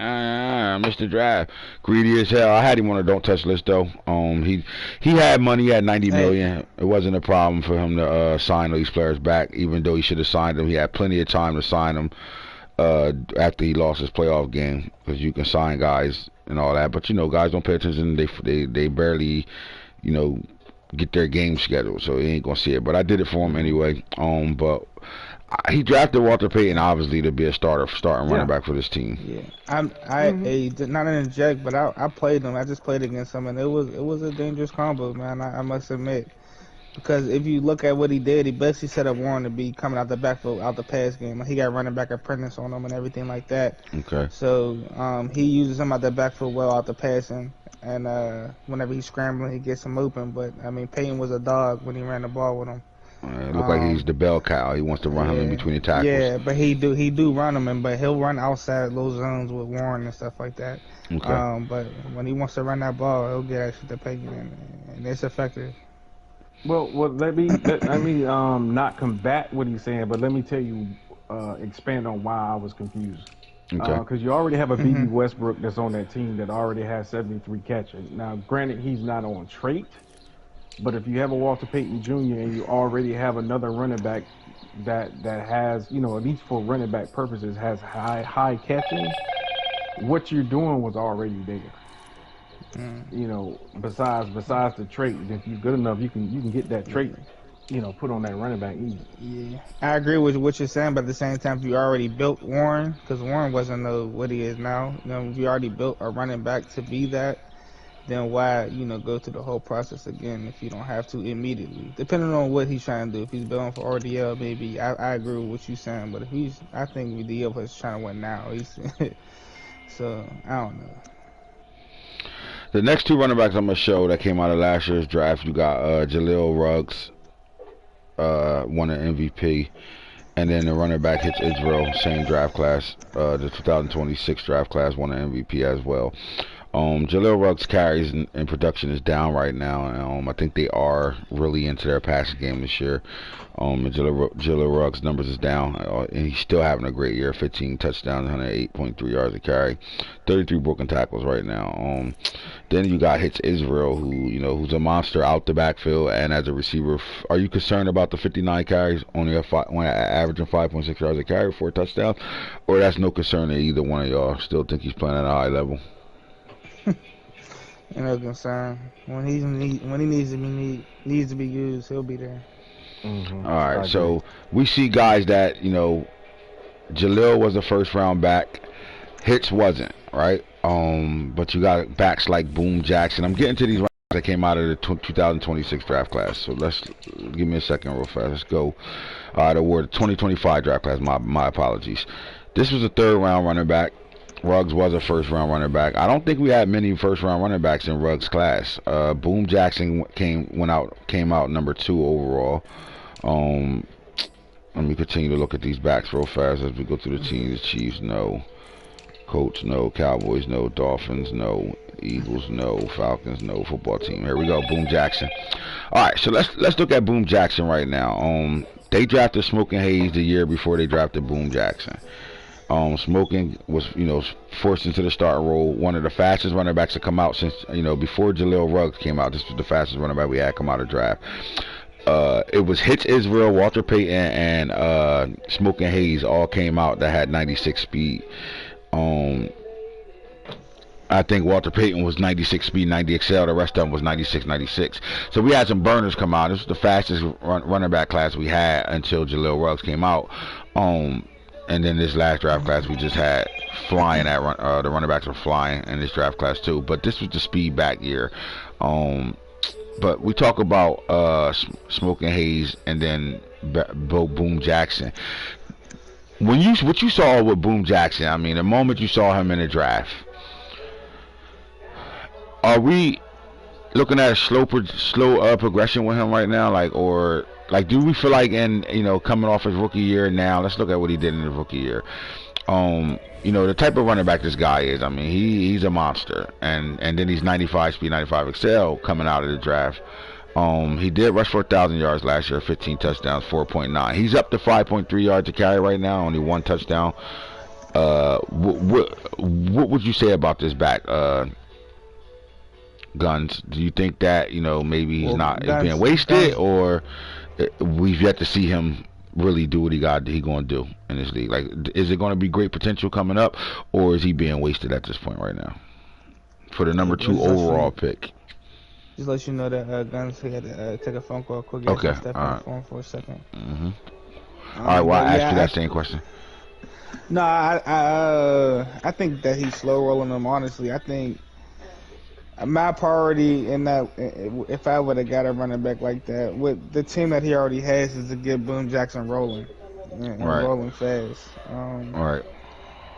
Mr. Draft, greedy as hell. I had him on a don't touch list though. He had money. He had $90 million. It wasn't a problem for him to sign these players back, even though he should have signed them. He had plenty of time to sign them. after he lost his playoff game, because you can sign guys and all that, but you know, guys don't pay attention. They barely, you know, get their game scheduled, so he ain't gonna see it. But I did it for him anyway. But he drafted Walter Payton obviously to be a starting running back for this team. Yeah, not an inject, but I played him. I just played against him, and it was a dangerous combo, man. I must admit. Because if you look at what he did, he basically set up Warren to be coming out the backfield, out the pass game. He got running back apprentice on him and everything like that. Okay. So he uses him out the backfield well out the passing. And whenever he's scrambling, he gets him open. But, I mean, Payton was a dog when he ran the ball with him. It looked like he's the bell cow. He wants to run him in between the tackles. Yeah, but he do run him, but he'll run outside those zones with Warren and stuff like that. Okay. But when he wants to run that ball, he'll get that shit to Payton, and it's effective. Well, let me not combat what he's saying, but let me tell you, expand on why I was confused. Okay. Because you already have a B.B. Westbrook that's on that team that already has 73 catches. Now, granted, he's not on trait, but if you have a Walter Payton Jr. and you already have another running back that has, you know, at least for running back purposes, has high catching, what you're doing was already there. You know, besides the trait, if you're good enough, you can get that trait, you know, put on that running back easy. Yeah, I agree with what you're saying, but at the same time, if you already built Warren, because Warren wasn't what he is now, you know, if you already built a running back to be that, then why, you know, go through the whole process again if you don't have to immediately? Depending on what he's trying to do. If he's building for RDL, maybe I agree with what you're saying, but if I think the DL is trying to win now. So I don't know. The next two running backs I'm going to show that came out of last year's draft, you got Jaleel Ruggs, won an MVP, and then the running back hits Israel, same draft class, the 2026 draft class, won an MVP as well. Jaleel Ruggs' carries and production is down right now. I think they are really into their passing game this year. And Jaleel Ruggs' numbers is down, and he's still having a great year. 15 touchdowns, 108.3 yards a carry, 33 broken tackles right now. Then you got Hits Israel, who's a monster out the backfield and as a receiver. Are you concerned about the 59 carries, only averaging 5.6 yards a carry for a touchdown, or that's no concern to either one of y'all? Still think he's playing at a high level? No concern. When he needs to be used, he'll be there. All right, so we see guys that, Jaleel was a first-round back. Hits wasn't, right? But you got backs like Boom Jackson. I'm getting to these rounds that came out of the 2026 draft class. So give me a second real fast. Let's go. The 2025 draft class. My apologies. This was a third-round running back. Ruggs was a first-round running back. I don't think we had many first-round running backs in Ruggs' class. Boom Jackson came out number 2 overall. Let me continue to look at these backs real fast as we go through the teams. The Chiefs, no. Colts, no. Cowboys, no. Dolphins, no. Eagles, no. Falcons, no. Football team. Here we go. Boom Jackson. All right, so let's look at Boom Jackson right now. They drafted Smoking Hayes the year before they drafted Boom Jackson. Smoking was, forced into the starting role. One of the fastest running backs to come out since, before Jaleel Ruggs came out. This was the fastest running back we had come out of draft. It was Hits Israel, Walter Payton, and Smoking Hayes all came out that had 96 speed. I think Walter Payton was 96 speed, 90 XL. The rest of them was 96, 96. So we had some burners come out. This was the fastest running back class we had until Jaleel Ruggs came out. And then this last draft class we just had flying at the running backs were flying in this draft class too. But this was the speed back year. But we talk about Smoking Hayes and then Boom Jackson. What you saw with Boom Jackson, I mean, the moment you saw him in the draft, are we looking at a slow progression with him right now, do we feel like coming off his rookie year now? Let's look at what he did in his rookie year. The type of running back this guy is. I mean, he's a monster, and then he's 95 speed, 95 XL coming out of the draft. He did rush for 1,000 yards last year, 15 touchdowns, 4.9. He's up to 5.3 yards to carry right now, only 1 touchdown. What would you say about this back? Guns, do you think that maybe he's being wasted, or we've yet to see him really do what he gonna do in this league? Like, is it gonna be great potential coming up, or is he being wasted at this point right now for the number 2 overall pick? Just let you know that Guns had to take a phone call quick. Okay, Step all on right. the phone for a second. All right, well, I asked you that same question. No, I think that he's slow rolling them. Honestly, I think my priority in that, if I would have got a running back like that, with the team that he already has, is to get Boone Jackson rolling and rolling fast. Right.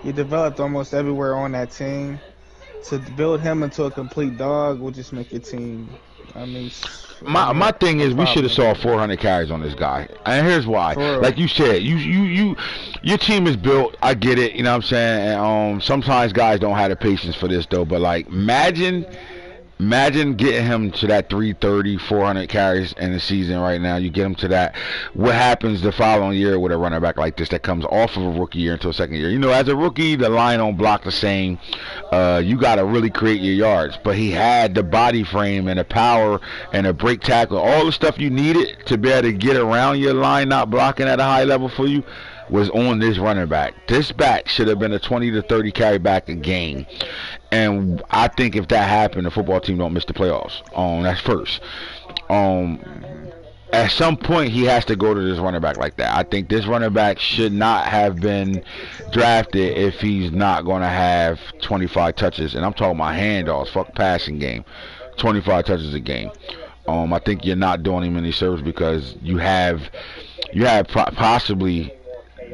He developed almost everywhere on that team. To build him into a complete dog will just make your team. I mean, my thing is, we should have saw 400 carries on this guy, and here's why. Like you said, your team is built. I get it. You know what I'm saying? And, sometimes guys don't have the patience for this though. But like, imagine getting him to that 330, 400 carries in the season right now. You get him to that. What happens the following year with a running back like this that comes off of a rookie year into a second year? You know, as a rookie, the line don't block the same. You got to really create your yards. But he had the body frame and the power and a break tackle, all the stuff you needed to be able to get around your line not blocking at a high level for you was on this running back. This back should have been a 20 to 30 carry back a game. And I think if that happened, the football team don't miss the playoffs. That's first. At some point, he has to go to this running back like that. I think this running back should not have been drafted if he's not going to have 25 touches. And I'm talking about handoffs, fuck passing game. 25 touches a game. I think you're not doing him any service because you have possibly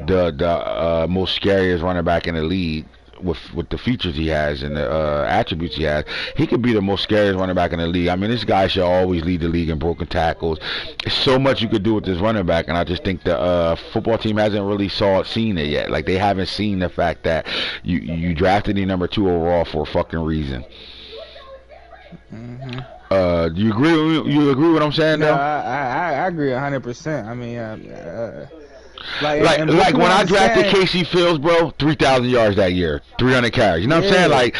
the most scariest running back in the league with the features he has and the attributes he has. He could be the most scariest running back in the league. I mean, this guy should always lead the league in broken tackles. There's so much you could do with this running back, and I just think the football team hasn't really seen it yet. Like, they haven't seen the fact that you drafted the number 2 overall for a fucking reason. Do you agree with what I'm saying? No, though? I agree 100%. I mean, like when I drafted Casey Fields, bro, 3,000 yards that year, 300 carries. You know what I'm saying? Like,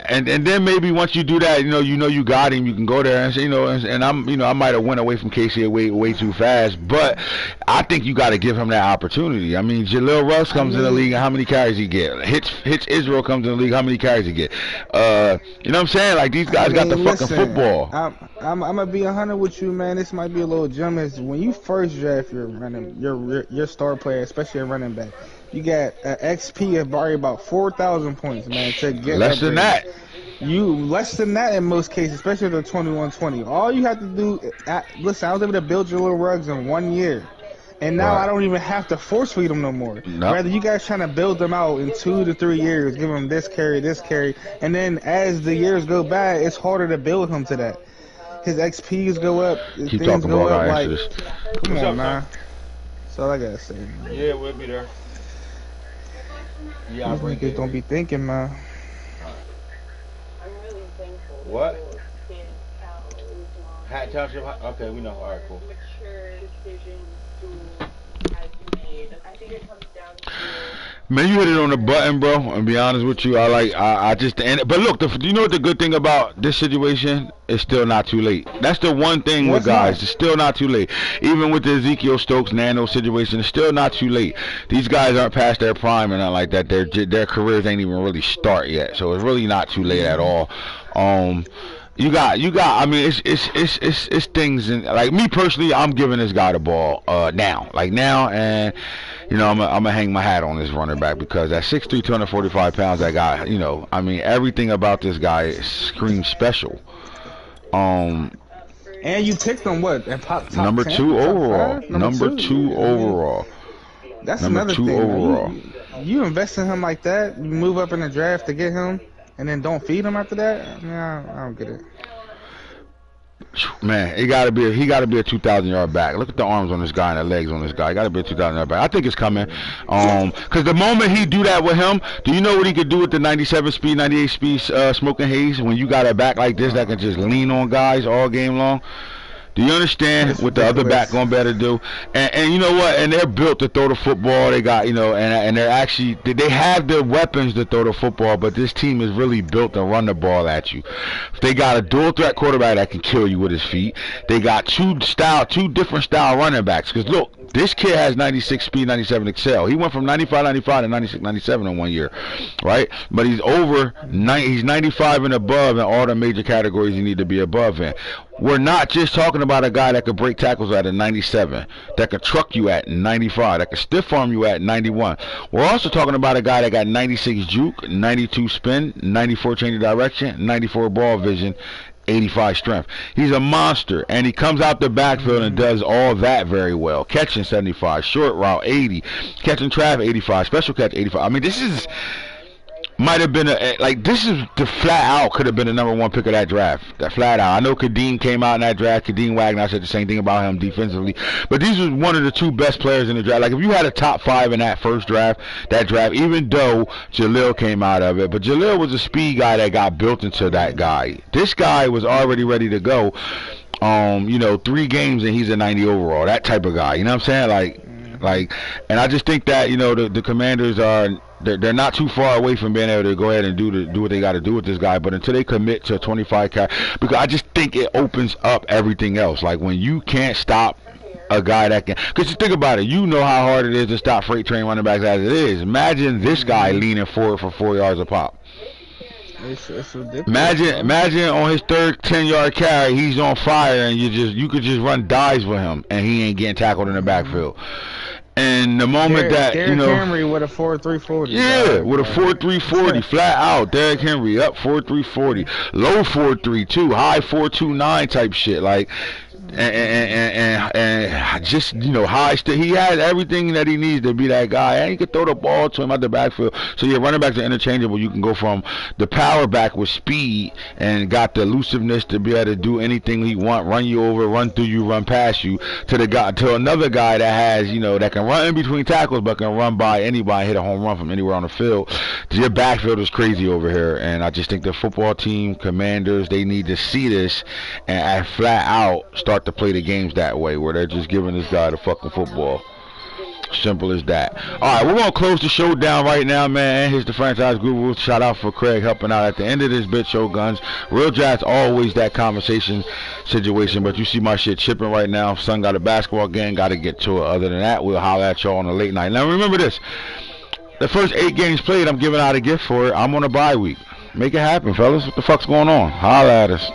and then maybe once you do that, you got him. You can go there and say, and I might have went away from Casey way too fast, but I think you got to give him that opportunity. I mean, Jaleel Russ comes in the league, and how many carries he get? Hitch Israel comes in the league, how many carries he get? You know what I'm saying? Like, these guys got the fucking football. I'm gonna be 100 with you, man. This might be a little jump. Is when you first draft your star player, especially a running back, you got XP of probably about 4,000 points, man. To get less than that. Less than that in most cases, especially the 21-20. All you have to do, listen, I was able to build your little rugs in 1 year. And now I don't even have to force feed them no more. Nope. Rather, you guys trying to build them out in 2 to 3 years, give them this carry. And then as the years go by, it's harder to build him to that. His XPs go up. Keep talking about our answers. Come on, man. That's all I gotta say. Man. Yeah, we'll be there. Yeah, these niggas don't be thinking, man. What? Hat Township? Okay, we know. All right, cool. Man, you hit it on the button, bro. I'll be honest with you. I just, but look, you know what the good thing about this situation? It's still not too late. That's the one thing with guys. It's still not too late. Even with the Ezekiel Stokes Nano situation, it's still not too late. These guys aren't past their prime and not like that. Their careers ain't even really start yet, so it's really not too late at all. You got. I mean, it's things. And like me personally, I'm giving this guy the ball now, and I'm gonna hang my hat on this running back because at 6'3", 245 pounds, that guy. I mean, everything about this guy screams special. And you picked him what? Top number 10, 2 overall. Top 5? Number 2 overall. That's number another 2 thing. overall. You invest in him like that. You move up in the draft to get him. And then don't feed him after that? I mean, I don't get it. Man, he gotta be a 2,000-yard back. Look at the arms on this guy and the legs on this guy. He gotta be a 2,000-yard back. I think it's coming. Cause the moment he do that with him, do you know what he could do with the 97 speed, 98 speed smoking haze? When you got a back like this that can just lean on guys all game long. Do you understand It's what the other back ridiculous. going to better do? And you know what? And they're built to throw the football. They got, and they're actually, they have the weapons to throw the football, but this team is really built to run the ball at you. They got a dual threat quarterback that can kill you with his feet. They got two different style running backs. Because look, this kid has 96 speed, 97 excel. He went from 95 to 96 97 in 1 year, right? But he's he's 95 and above in all the major categories you need to be above in. We're not just talking about a guy that could break tackles at a 97, that could truck you at 95, that could stiff arm you at 91. We're also talking about a guy that got 96 juke, 92 spin, 94 change of direction, 94 ball vision, 85 strength. He's a monster, and he comes out the backfield and does all that very well. Catching 75, short route 80, catching traffic 85, special catch 85. I mean, this is might have been this is the flat out could have been the #1 pick of that draft. That flat out. I know Kadeem came out in that draft. Kadeem Wagner said the same thing about him defensively. But these was one of the two best players in the draft. Like if you had a top 5 in that first draft, even though Jalil came out of it, but Jalil was a speed guy that got built into that guy. This guy was already ready to go. 3 games and he's a 90 overall. That type of guy. You know what I'm saying? And I just think that the Commanders are. They're not too far away from being able to go ahead and do what they got to do with this guy, but until they commit to a 25 carry, because I just think it opens up everything else. Like when you can't stop a guy that can, because you think about it, you know how hard it is to stop freight train running backs as it is. Imagine this guy leaning forward for 4 yards a pop. It's ridiculous. Imagine on his third 10-yard carry, he's on fire, and you could just run dives with him, and he ain't getting tackled in the backfield. And the moment Derrick Henry with a 4.340. Yeah, with a 4.340 flat out. Derrick Henry up 4.340, low 4.32, high 4.29 type shit. Like, and just high. He has everything that he needs to be that guy, and he can throw the ball to him out the backfield. So your running backs are interchangeable. You can go from the power back with speed and got the elusiveness to be able to do anything he want, run you over, run through you, run past you, to another guy that has that can run in between tackles but can run by anybody, hit a home run from anywhere on the field. Your backfield is crazy over here, and I just think the football team, Commanders, they need to see this and flat out start to play the games that way, where they're just giving this guy the fucking football. Simple as that. Alright, we're going to close the show down right now, man. Here's the Franchise Guru. Shout out for Craig helping out at the end of this bit, Show Guns. Real Jazz, always that conversation situation, but you see my shit chipping right now. Son got a basketball game, got to get to it. Other than that, we'll holler at y'all on a late night. Now remember this, the first 8 games played, I'm giving out a gift for it. I'm on a bye week. Make it happen, fellas. What the fuck's going on? Holla at us.